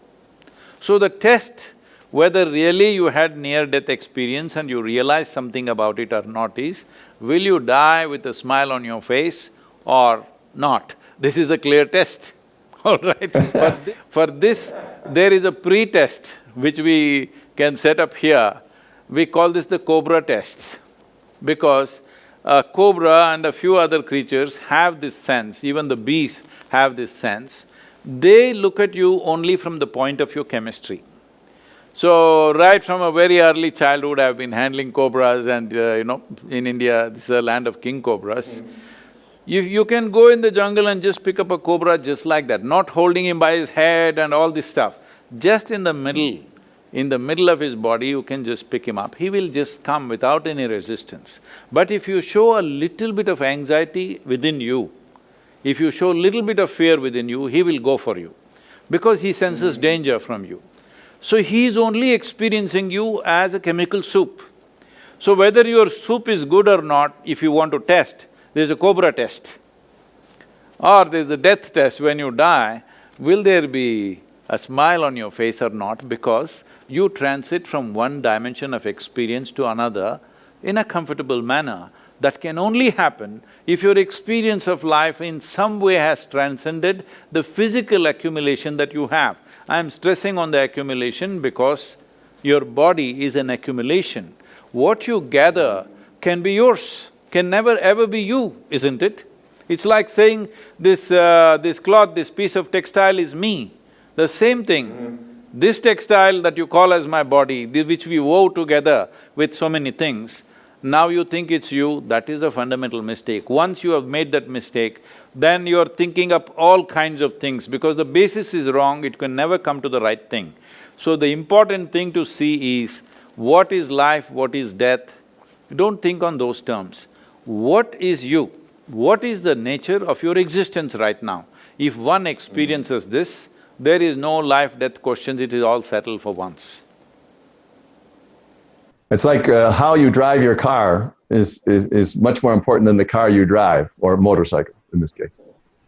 So the test whether really you had near-death experience and you realize something about it or not is, will you die with a smile on your face or not? This is a clear test, all right? For this, there is a pre-test which we can set up here. We call this the cobra test, because a cobra and a few other creatures have this sense, even the bees have this sense. They look at you only from the point of your chemistry. So, right from a very early childhood, I've been handling cobras and in India, this is a land of king cobras. You can go in the jungle and just pick up a cobra just like that, not holding him by his head and all this stuff. Just in the middle of his body, you can just pick him up. He will just come without any resistance. But if you show a little bit of anxiety within you, if you show a little bit of fear within you, he will go for you, because he senses danger from you. So he is only experiencing you as a chemical soup. So whether your soup is good or not, if you want to test, there's a cobra test. Or there's a death test when you die, will there be a smile on your face or not, because you transit from one dimension of experience to another in a comfortable manner. That can only happen if your experience of life in some way has transcended the physical accumulation that you have. I'm stressing on the accumulation because your body is an accumulation. What you gather can be yours, can never ever be you, isn't it? It's like saying, this cloth, this piece of textile is me. The same thing, this textile that you call as my body, which we wove together with so many things, now you think it's you, that is a fundamental mistake. Once you have made that mistake, then you're thinking up all kinds of things, because the basis is wrong, it can never come to the right thing. So the important thing to see is, what is life, what is death? Don't think on those terms. What is you? What is the nature of your existence right now? If one experiences this, there is no life-death questions, it is all settled for once. It's like how you drive your car is much more important than the car you drive, or motorcycle in this case.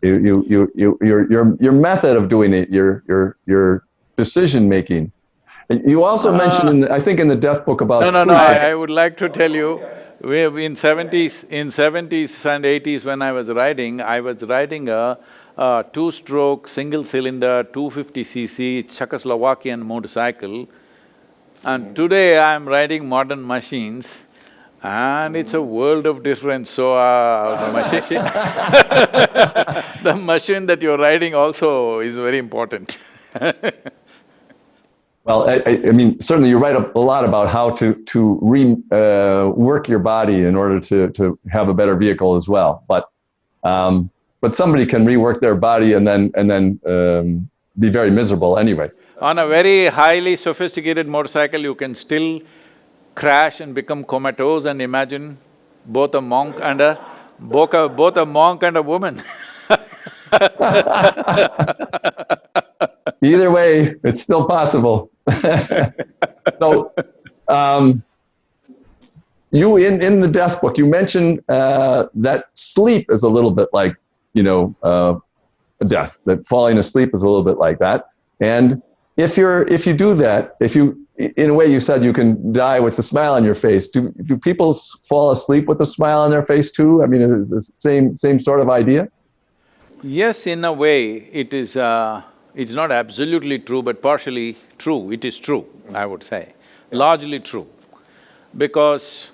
Your method of doing it, your decision making. You also mentioned I think in the death book about sleep. No, I would like to tell you, in 70s and 80s when I was riding a two-stroke, single-cylinder, 250cc Czechoslovakian motorcycle. And today I'm riding modern machines and it's a world of difference. So, the machine the machine that you're riding also is very important. Well, I mean, certainly you write a lot about how to work your body in order to have a better vehicle as well. But somebody can rework their body and then be very miserable anyway. On a very highly sophisticated motorcycle, you can still crash and become comatose and imagine both a monk and a woman. Either way, it's still possible. So, you in the death book, you mentioned that sleep is a little bit like, death. That falling asleep is a little bit like that. And if you do that, in a way you said you can die with a smile on your face. Do people fall asleep with a smile on their face too? I mean, is the same sort of idea? Yes, in a way, it is… it's not absolutely true, but partially true. It is true, I would say, largely true. Because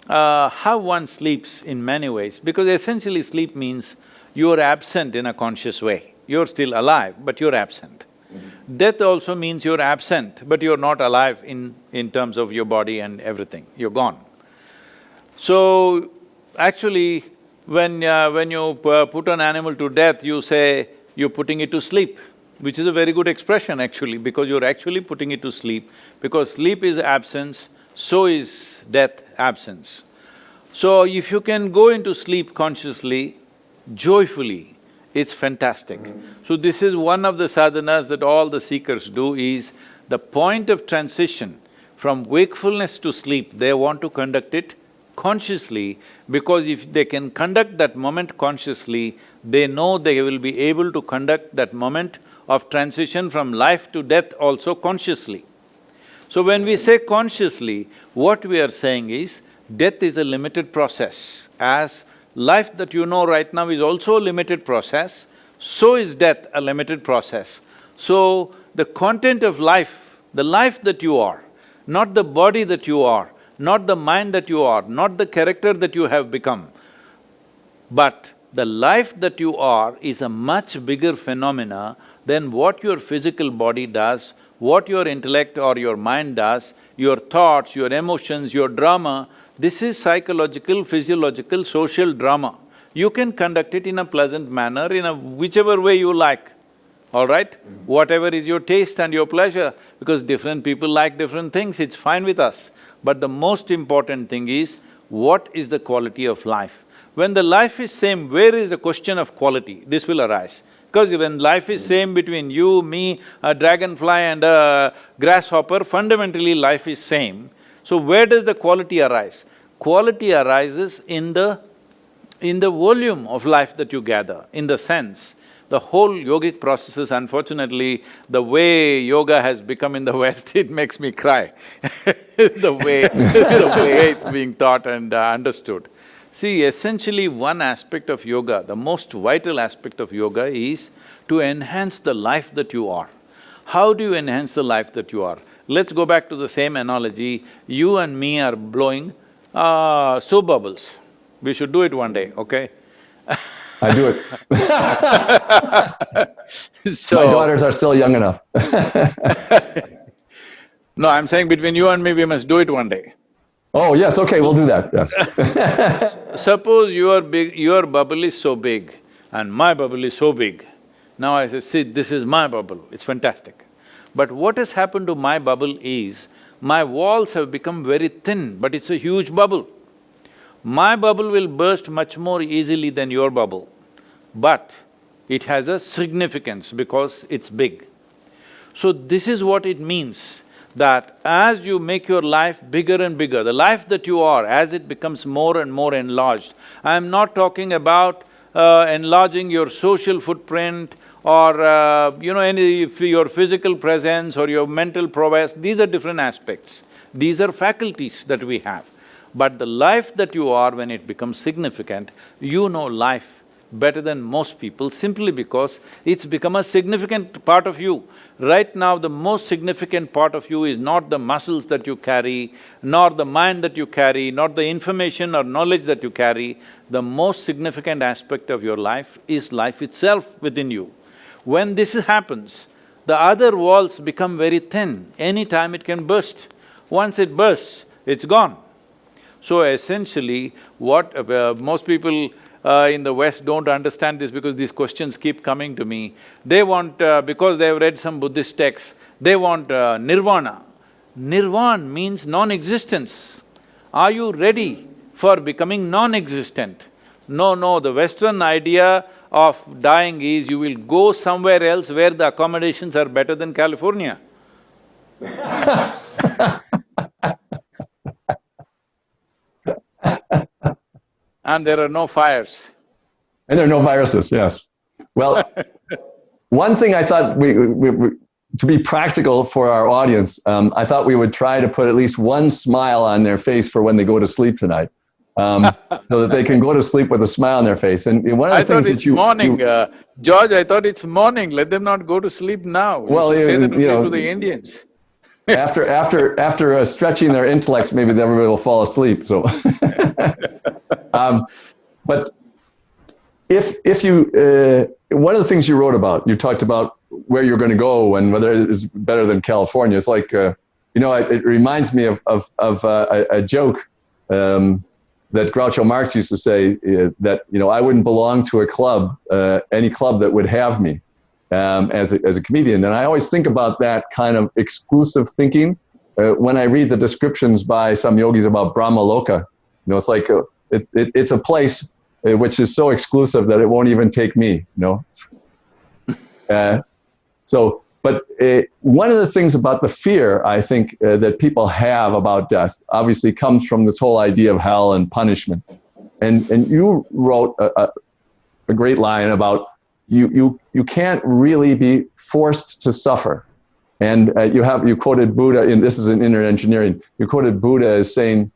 how one sleeps in many ways, because essentially sleep means you're absent in a conscious way. You're still alive, but you're absent. Death also means you're absent, but you're not alive in terms of your body and everything, you're gone. So, actually, when you put an animal to death, you say you're putting it to sleep, which is a very good expression actually, because you're actually putting it to sleep, because sleep is absence, so is death absence. So, if you can go into sleep consciously, joyfully, it's fantastic. So this is one of the sadhanas that all the seekers do is, the point of transition from wakefulness to sleep, they want to conduct it consciously, because if they can conduct that moment consciously, they know they will be able to conduct that moment of transition from life to death also consciously. So when we say consciously, what we are saying is, death is a limited process. As life that you know right now is also a limited process, so is death a limited process. So, the content of life, the life that you are, not the body that you are, not the mind that you are, not the character that you have become, but the life that you are is a much bigger phenomena than what your physical body does, what your intellect or your mind does, your thoughts, your emotions, your drama. This is psychological, physiological, social drama. You can conduct it in a pleasant manner, in a whichever way you like, all right? Whatever is your taste and your pleasure, because different people like different things, it's fine with us. But the most important thing is, what is the quality of life? When the life is same, where is the question of quality? This will arise. Because when life is same between you, me, a dragonfly and a grasshopper, fundamentally life is same. So where does the quality arise? Quality arises in the volume of life that you gather, in the sense. The whole yogic processes, unfortunately, the way yoga has become in the West, it makes me cry the way it's being taught and understood. See, essentially one aspect of yoga, the most vital aspect of yoga is to enhance the life that you are. How do you enhance the life that you are? Let's go back to the same analogy. You and me are blowing soap bubbles. We should do it one day, okay? I do it. So, my daughters are still young enough. No, I'm saying between you and me, we must do it one day. Oh, yes, okay, we'll do that, yes. Suppose your bubble is so big and my bubble is so big. Now I say, see, this is my bubble, it's fantastic. But what has happened to my bubble is, my walls have become very thin, but it's a huge bubble. My bubble will burst much more easily than your bubble, but it has a significance because it's big. So this is what it means, that as you make your life bigger and bigger, the life that you are, as it becomes more and more enlarged, I'm not talking about enlarging your social footprint or your physical presence or your mental prowess, these are different aspects. These are faculties that we have. But the life that you are, when it becomes significant, you know life better than most people simply because it's become a significant part of you. Right now, the most significant part of you is not the muscles that you carry, nor the mind that you carry, not the information or knowledge that you carry. The most significant aspect of your life is life itself within you. When this happens, the other walls become very thin. Anytime it can burst. Once it bursts, it's gone. So essentially, what most people in the West don't understand this because these questions keep coming to me. They want, because they've read some Buddhist texts, they want nirvana. Nirvana means non-existence. Are you ready for becoming non-existent? No, the Western idea of dying is you will go somewhere else where the accommodations are better than California. And there are no fires. And there are no viruses, yes. Well, one thing I thought to be practical for our audience, I thought we would try to put at least one smile on their face for when they go to sleep tonight, so that they can go to sleep with a smile on their face. And one of the things that morning, George, I thought it's morning, let them not go to sleep now. Well, you should say that you know, to the Indians. after stretching their intellects, maybe everybody will fall asleep, so. But if you, one of the things you wrote about, you talked about where you're going to go and whether it is better than California. It's like, you know, it reminds me of a joke that Groucho Marx used to say, that, you know, I wouldn't belong to a club, any club that would have me as a comedian. And I always think about that kind of exclusive thinking when I read the descriptions by some yogis about Brahma Loka. You know, it's like, it's a place which is so exclusive that it won't even take me, you know? But one of the things about the fear, I think, that people have about death obviously comes from this whole idea of hell and punishment. And you wrote a great line about you can't really be forced to suffer. And you quoted Buddha, this is in inner engineering, you quoted Buddha as saying,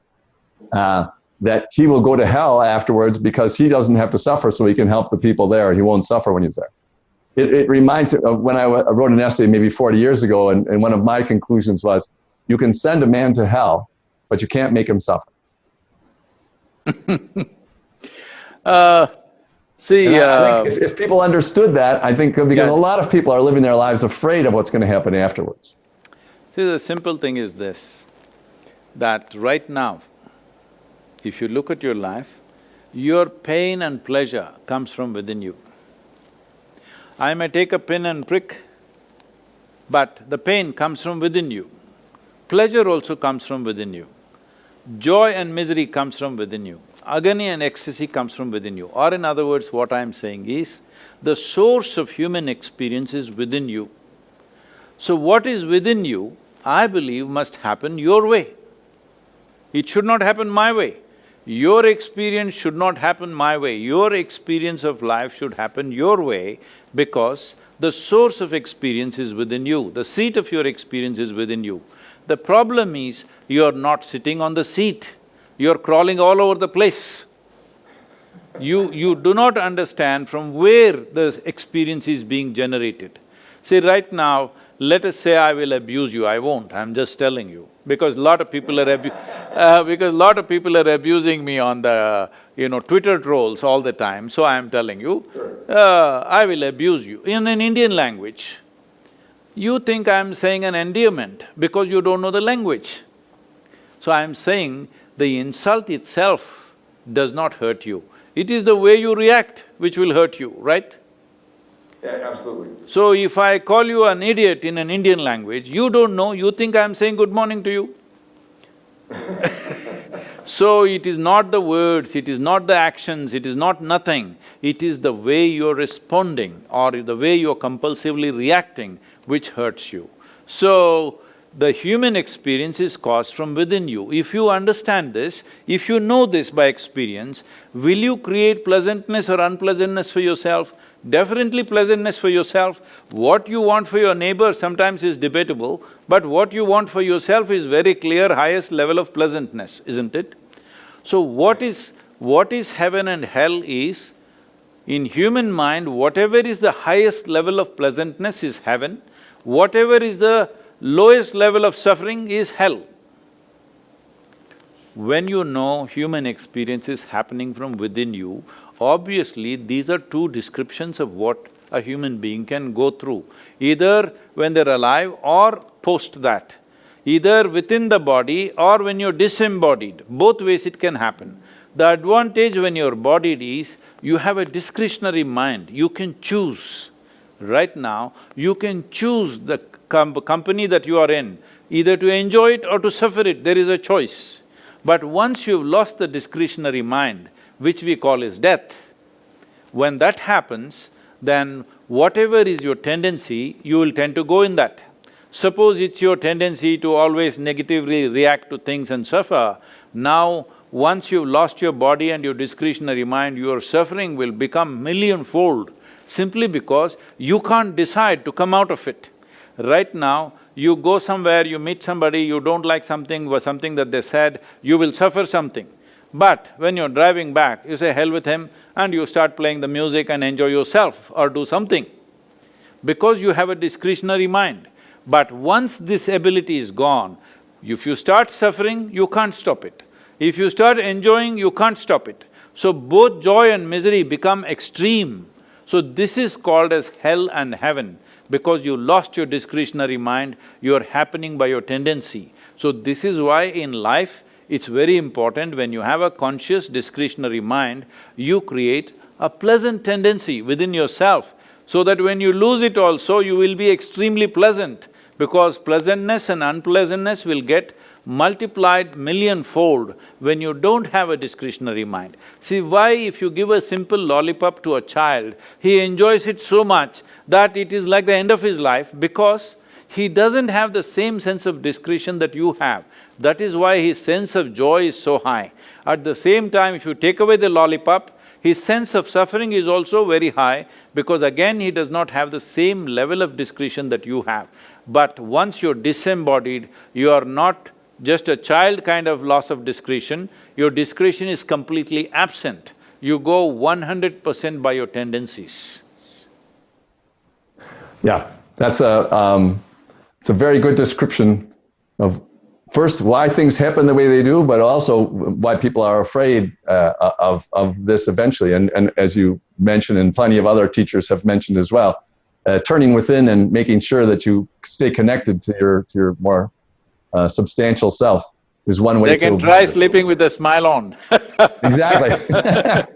that he will go to hell afterwards because he doesn't have to suffer, so he can help the people there. He won't suffer when he's there. It reminds me of when I wrote an essay maybe 40 years ago, and one of my conclusions was, you can send a man to hell, but you can't make him suffer. I think if people understood that, I think, because a lot of people are living their lives afraid of what's going to happen afterwards. See, the simple thing is this, that right now, if you look at your life, your pain and pleasure comes from within you. I may take a pin and prick, but the pain comes from within you. Pleasure also comes from within you. Joy and misery comes from within you. Agony and ecstasy comes from within you. Or in other words, what I'm saying is, the source of human experience is within you. So what is within you, I believe, must happen your way. It should not happen my way. Your experience should not happen my way. Your experience of life should happen your way, because the source of experience is within you. The seat of your experience is within you. The problem is, you're not sitting on the seat, you're crawling all over the place. You do not understand from where the experience is being generated. See, right now, let us say I will abuse you, I won't, I'm just telling you. Because a lot of people are abusing me on the, Twitter trolls all the time, so I am telling you, I will abuse you. In an Indian language, you think I am saying an endearment because you don't know the language. So I am saying the insult itself does not hurt you. It is the way you react which will hurt you, right? Yeah, absolutely. So if I call you an idiot in an Indian language, you don't know, you think I'm saying good morning to you. So it is not the words, it is not the actions, it is not nothing, it is the way you're responding or the way you're compulsively reacting which hurts you. So, the human experience is caused from within you. If you understand this, if you know this by experience, will you create pleasantness or unpleasantness for yourself? Definitely pleasantness for yourself. What you want for your neighbor sometimes is debatable, but what you want for yourself is very clear, highest level of pleasantness, isn't it? So what is heaven and hell is, In human mind, whatever is the highest level of pleasantness is heaven, whatever is the lowest level of suffering is hell. When you know human experience is happening from within you, obviously these are two descriptions of what a human being can go through, either when they're alive or post that, either within the body or when you're disembodied, both ways it can happen. The advantage when you're bodied is, you have a discretionary mind, you can choose. Right now, you can choose the company that you are in, either to enjoy it or to suffer it, there is a choice. But once you've lost the discretionary mind, which we call as death, when that happens, then whatever is your tendency, you will tend to go in that. Suppose it's your tendency to always negatively react to things and suffer, now once you've lost your body and your discretionary mind, your suffering will become millionfold, simply because you can't decide to come out of it. Right now, you go somewhere, you meet somebody, you don't like something or something that they said, you will suffer something. But when you're driving back, you say, hell with him, and you start playing the music and enjoy yourself or do something, because you have a discretionary mind. But once this ability is gone, if you start suffering, you can't stop it. If you start enjoying, you can't stop it. So both joy and misery become extreme. So this is called as hell and heaven, because you lost your discretionary mind, you are happening by your tendency. So this is why in life, it's very important when you have a conscious discretionary mind, you create a pleasant tendency within yourself, so that when you lose it also, you will be extremely pleasant, because pleasantness and unpleasantness will get multiplied millionfold when you don't have a discretionary mind. See, why if you give a simple lollipop to a child, he enjoys it so much that it is like the end of his life, because he doesn't have the same sense of discretion that you have. That is why his sense of joy is so high. At the same time, if you take away the lollipop, his sense of suffering is also very high, because again he does not have the same level of discretion that you have. But once you're disembodied, you are not just a child kind of loss of discretion, your discretion is completely absent. You go 100% by your tendencies. Yeah, it's a very good description of first why things happen the way they do, but also why people are afraid of this eventually. And as you mentioned, and plenty of other teachers have mentioned as well, turning within and making sure that you stay connected to your more substantial self is one way to… They can try sleeping with a smile on. Exactly.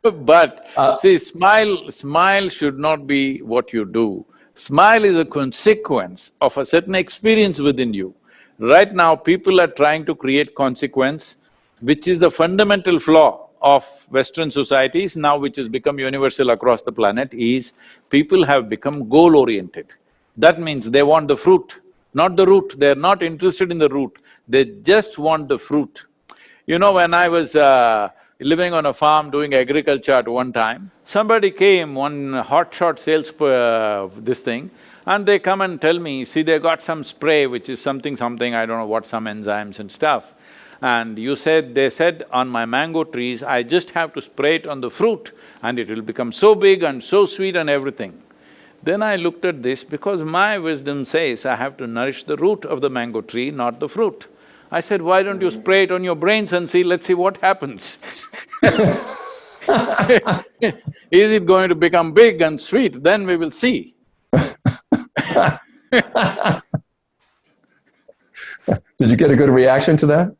But see, smile should not be what you do. Smile is a consequence of a certain experience within you. Right now, people are trying to create consequence, which is the fundamental flaw of Western societies now, which has become universal across the planet, is people have become goal-oriented. That means they want the fruit, not the root. They're not interested in the root, they just want the fruit. You know, when I was living on a farm doing agriculture at one time, somebody came, one hotshot sales this thing, and they come and tell me, see, they got some spray which is something, I don't know what, some enzymes and stuff. And they said, on my mango trees, I just have to spray it on the fruit and it will become so big and so sweet and everything. Then I looked at this, because my wisdom says I have to nourish the root of the mango tree, not the fruit. I said, why don't you spray it on your brains and see, let's see what happens. Is it going to become big and sweet? Then we will see. Did you get a good reaction to that?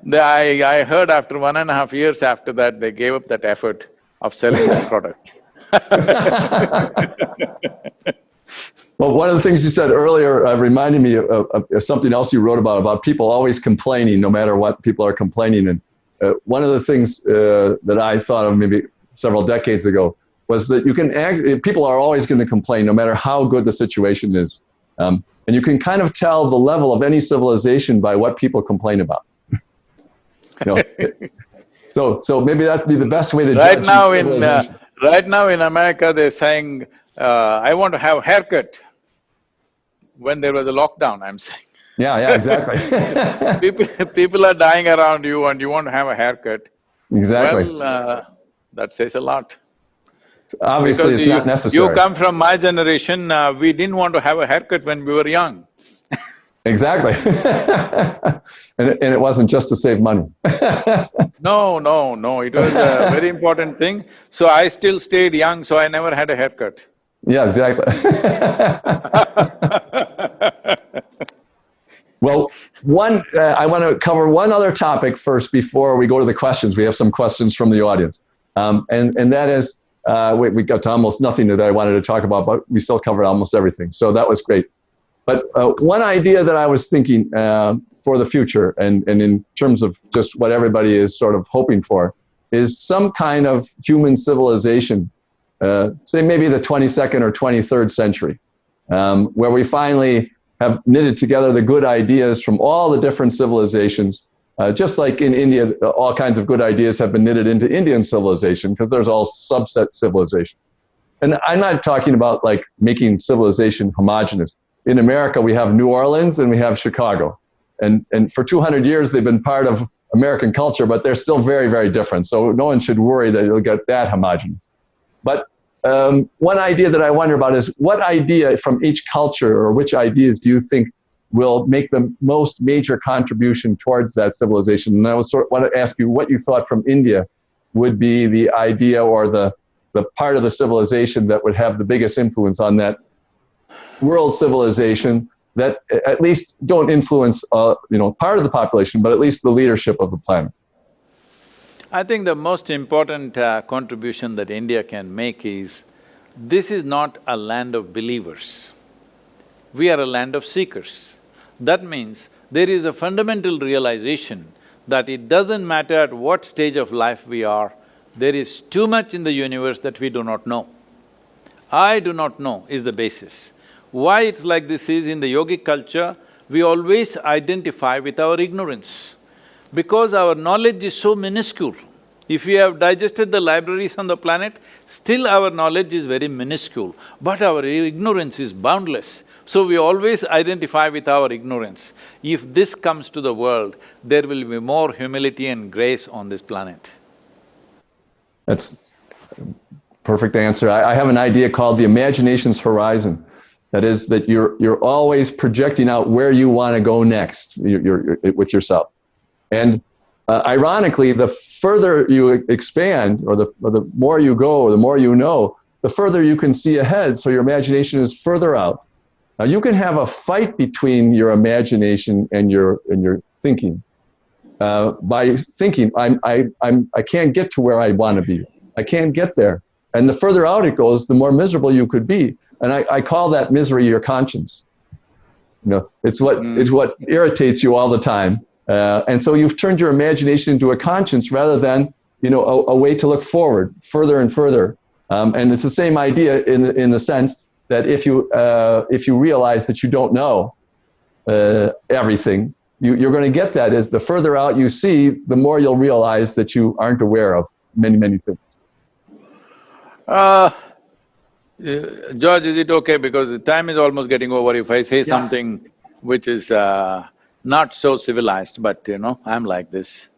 No. I heard after 1.5 years after that, they gave up that effort of selling that product. Well, one of the things you said earlier reminded me of something else you wrote about people always complaining, no matter what people are complaining. And one of the things that I thought of maybe several decades ago was that people are always going to complain, no matter how good the situation is. And you can kind of tell the level of any civilization by what people complain about. So maybe that'd be the best way to judge. Right now in America, they're saying, I want to have a haircut. When there was a lockdown, I'm saying. Yeah, exactly. People are dying around you and you want to have a haircut. Exactly. Well, That says a lot. Obviously, Because it's not you necessary. come from my generation, we didn't want to have a haircut when we were young. Exactly. And it wasn't just to save money. No, no, no, it was a very important thing. So I still stayed young, so I never had a haircut. Yeah, exactly. Well, I want to cover one other topic first before we go to the questions. We have some questions from the audience. And that is, we got to almost nothing that I wanted to talk about, but we still covered almost everything. So that was great. But one idea that I was thinking for the future, and in terms of just what everybody is sort of hoping for, is some kind of human civilization, say maybe the 22nd or 23rd century, where we finally have knitted together the good ideas from all the different civilizations. Just like in India, all kinds of good ideas have been knitted into Indian civilization, because there's all subset civilization. And I'm not talking about like making civilization homogenous. In America, we have New Orleans and we have Chicago. And for 200 years, they've been part of American culture, but they're still very, very different. So no one should worry that you'll get that homogenous. But one idea that I wonder about is, what idea from each culture, or which ideas do you think will make the most major contribution towards that civilization? And I want to ask you what you thought from India would be the idea or the part of the civilization that would have the biggest influence on that world civilization, that at least don't influence part of the population, but at least the leadership of the planet. I think the most important contribution that India can make is, this is not a land of believers. We are a land of seekers. That means there is a fundamental realization that it doesn't matter at what stage of life we are, there is too much in the universe that we do not know. I do not know is the basis. Why it's like this is, in the yogic culture, we always identify with our ignorance, because our knowledge is so minuscule. If we have digested the libraries on the planet, still our knowledge is very minuscule, but our ignorance is boundless. So we always identify with our ignorance. If this comes to the world, there will be more humility and grace on this planet. That's a perfect answer. I have an idea called the imagination's horizon. That is, that you're always projecting out where you want to go next you're with yourself. And ironically, the further you expand, or the more you go, or the more you know, the further you can see ahead, so your imagination is further out. Now, you can have a fight between your imagination and your thinking. By thinking, I can't get to where I want to be. I can't get there. And the further out it goes, the more miserable you could be. And I call that misery your conscience. It's what irritates you all the time. And so you've turned your imagination into a conscience rather than, a way to look forward, further and further. And it's the same idea in the sense that if you realize that you don't know everything, you're going to get that as the further out you see, the more you'll realize that you aren't aware of many, many things. George, is it okay, because the time is almost getting over, if I say something which is not so civilized, but I'm like this.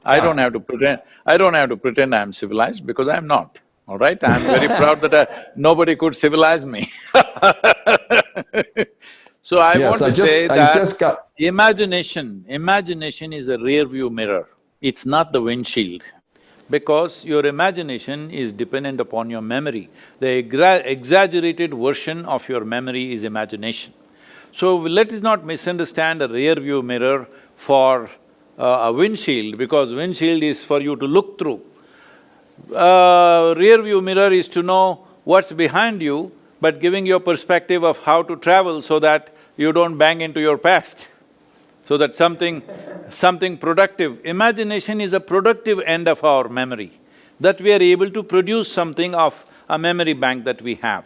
I don't have to pretend I'm civilized, because I'm not, all right? I'm very proud that nobody could civilize me. So I want to say that imagination is a rear view mirror, it's not the windshield. Because your imagination is dependent upon your memory. The exaggerated version of your memory is imagination. So let us not misunderstand a rear view mirror for a windshield, because windshield is for you to look through. Rear view mirror is to know what's behind you, but giving you a perspective of how to travel so that you don't bang into your past. So that something productive. Imagination is a productive end of our memory, that we are able to produce something of a memory bank that we have.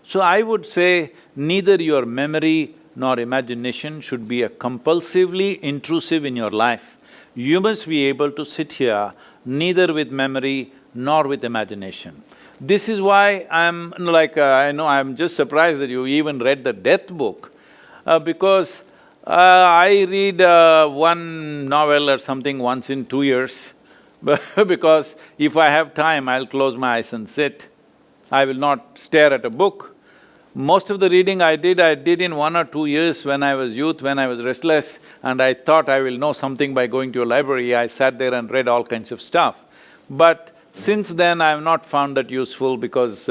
So I would say neither your memory nor imagination should be a compulsively intrusive in your life. You must be able to sit here neither with memory nor with imagination. This is why I'm I'm just surprised that you even read the death book, because I read one novel or something once in 2 years. because if I have time, I'll close my eyes and sit. I will not stare at a book. Most of the reading I did in 1 or 2 years when I was youth, when I was restless, and I thought I will know something by going to a library. I sat there and read all kinds of stuff. But since then, I have not found that useful because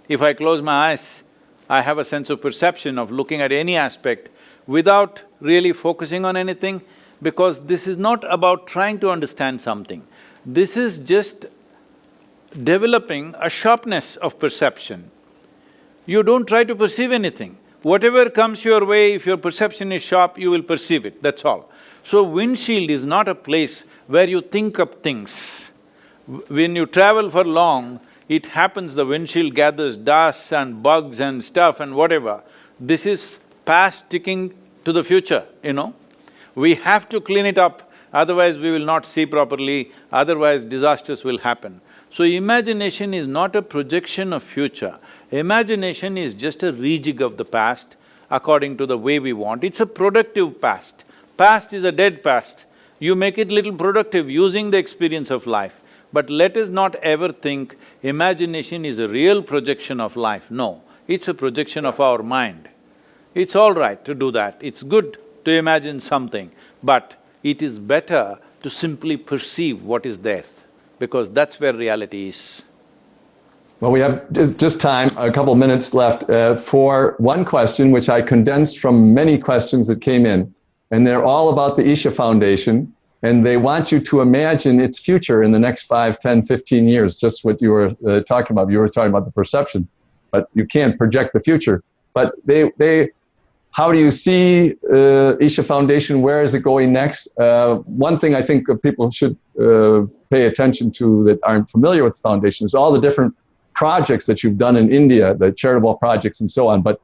if I close my eyes, I have a sense of perception of looking at any aspect without really focusing on anything, because this is not about trying to understand something. This is just developing a sharpness of perception. You don't try to perceive anything. Whatever comes your way, if your perception is sharp, you will perceive it, that's all. So windshield is not a place where you think up things. When you travel for long, it happens the windshield gathers dust and bugs and stuff and whatever. This is past sticking to the future, you know. We have to clean it up, otherwise we will not see properly, otherwise disasters will happen. So imagination is not a projection of future. Imagination is just a rejig of the past according to the way we want. It's a productive past. Past is a dead past. You make it little productive using the experience of life. But let us not ever think imagination is a real projection of life. No, it's a projection of our mind. It's all right to do that, it's good to imagine something, but it is better to simply perceive what is there, because that's where reality is. Well, we have just time, a couple minutes left for one question, which I condensed from many questions that came in, and they're all about the Isha Foundation, and they want you to imagine its future in the next 5, 10, 15 years, just what you were talking about. You were talking about the perception, but you can't project the future. But how do you see Isha Foundation? Where is it going next? One thing I think people should pay attention to that aren't familiar with the foundation is all the different projects that you've done in India, the charitable projects and so on. But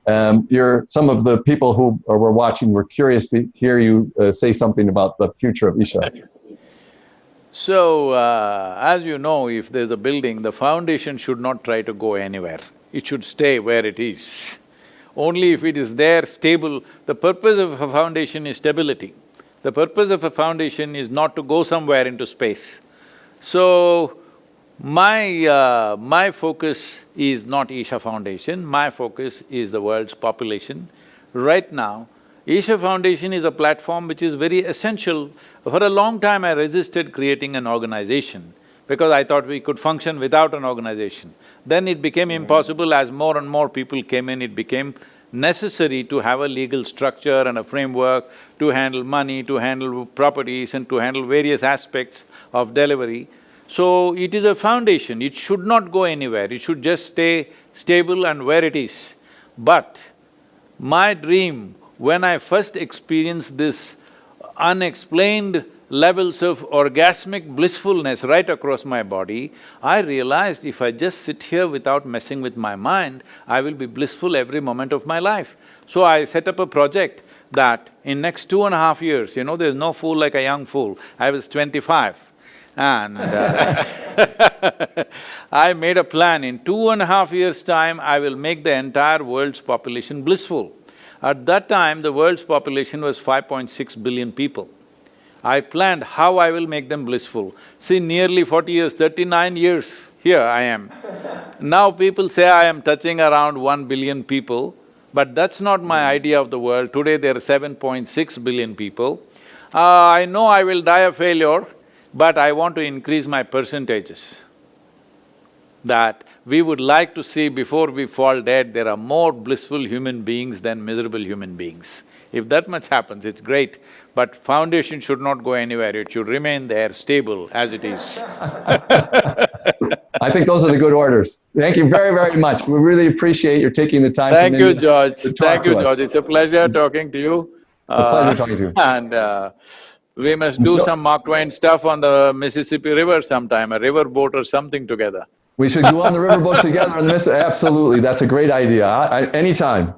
some of the people who were watching were curious to hear you say something about the future of Isha. So, as you know, if there's a building, the foundation should not try to go anywhere. It should stay where it is. Only if it is there, stable. The purpose of a foundation is stability. The purpose of a foundation is not to go somewhere into space. So, my focus is not Isha Foundation, my focus is the world's population. Right now, Isha Foundation is a platform which is very essential. For a long time I resisted creating an organization because I thought we could function without an organization. Then it became impossible. As more and more people came in, it became necessary to have a legal structure and a framework to handle money, to handle properties and to handle various aspects of delivery. So it is a foundation, it should not go anywhere, it should just stay stable and where it is. But my dream, when I first experienced this unexplained levels of orgasmic blissfulness right across my body, I realized if I just sit here without messing with my mind, I will be blissful every moment of my life. So I set up a project that in next 2.5 years, you know, there's no fool like a young fool. I was 25 and I made a plan, in 2.5 years' time, I will make the entire world's population blissful. At that time, the world's population was 5.6 billion people. I planned how I will make them blissful. See, nearly 40 years, 39 years, here I am. Now people say I am touching around 1 billion people, but that's not my idea of the world. Today there are 7.6 billion people. I know I will die a failure, but I want to increase my percentages. That we would like to see before we fall dead, there are more blissful human beings than miserable human beings. If that much happens, it's great, but foundation should not go anywhere, it should remain there, stable as it is. I think those are the good orders. Thank you very, very much. We really appreciate your taking the time. Thank you, George. To talk Thank you, to us. George. It's a pleasure talking to you. It's a pleasure talking to you. And we must do some Mark Twain stuff on the Mississippi River sometime, a river boat or something together. We should go on the riverboat together on the Mississippi. Absolutely, that's a great idea. Anytime,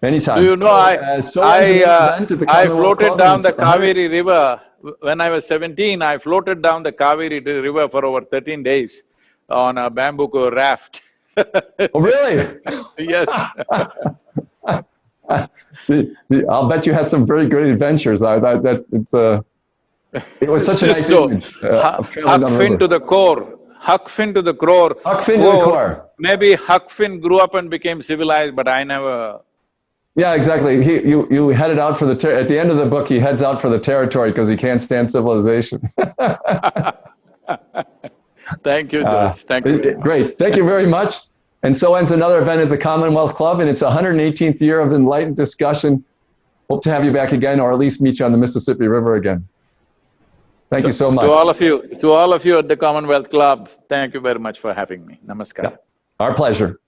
anytime. Do you know, I floated down the Kaveri River. When I was 17, I floated down the Kaveri River for over 13 days on a bamboo raft. Oh, really? Yes. I'll bet you had some very good adventures. It was such a nice So, image of traveling Huck down the Finn to river. the core, Huck Finn to the core. Huck Finn to the core. Maybe Huck Finn grew up and became civilized, but I never… Yeah, exactly. You headed out for the at the end of the book. He heads out for the territory because he can't stand civilization. Thank you, George. Thank you very much. Great. Thank you very much. And so ends another event at the Commonwealth Club, and it's 118th year of enlightened discussion. Hope to have you back again, or at least meet you on the Mississippi River again. Thank you so much. To all of you at the Commonwealth Club, thank you very much for having me. Namaskar. Yeah. Our pleasure.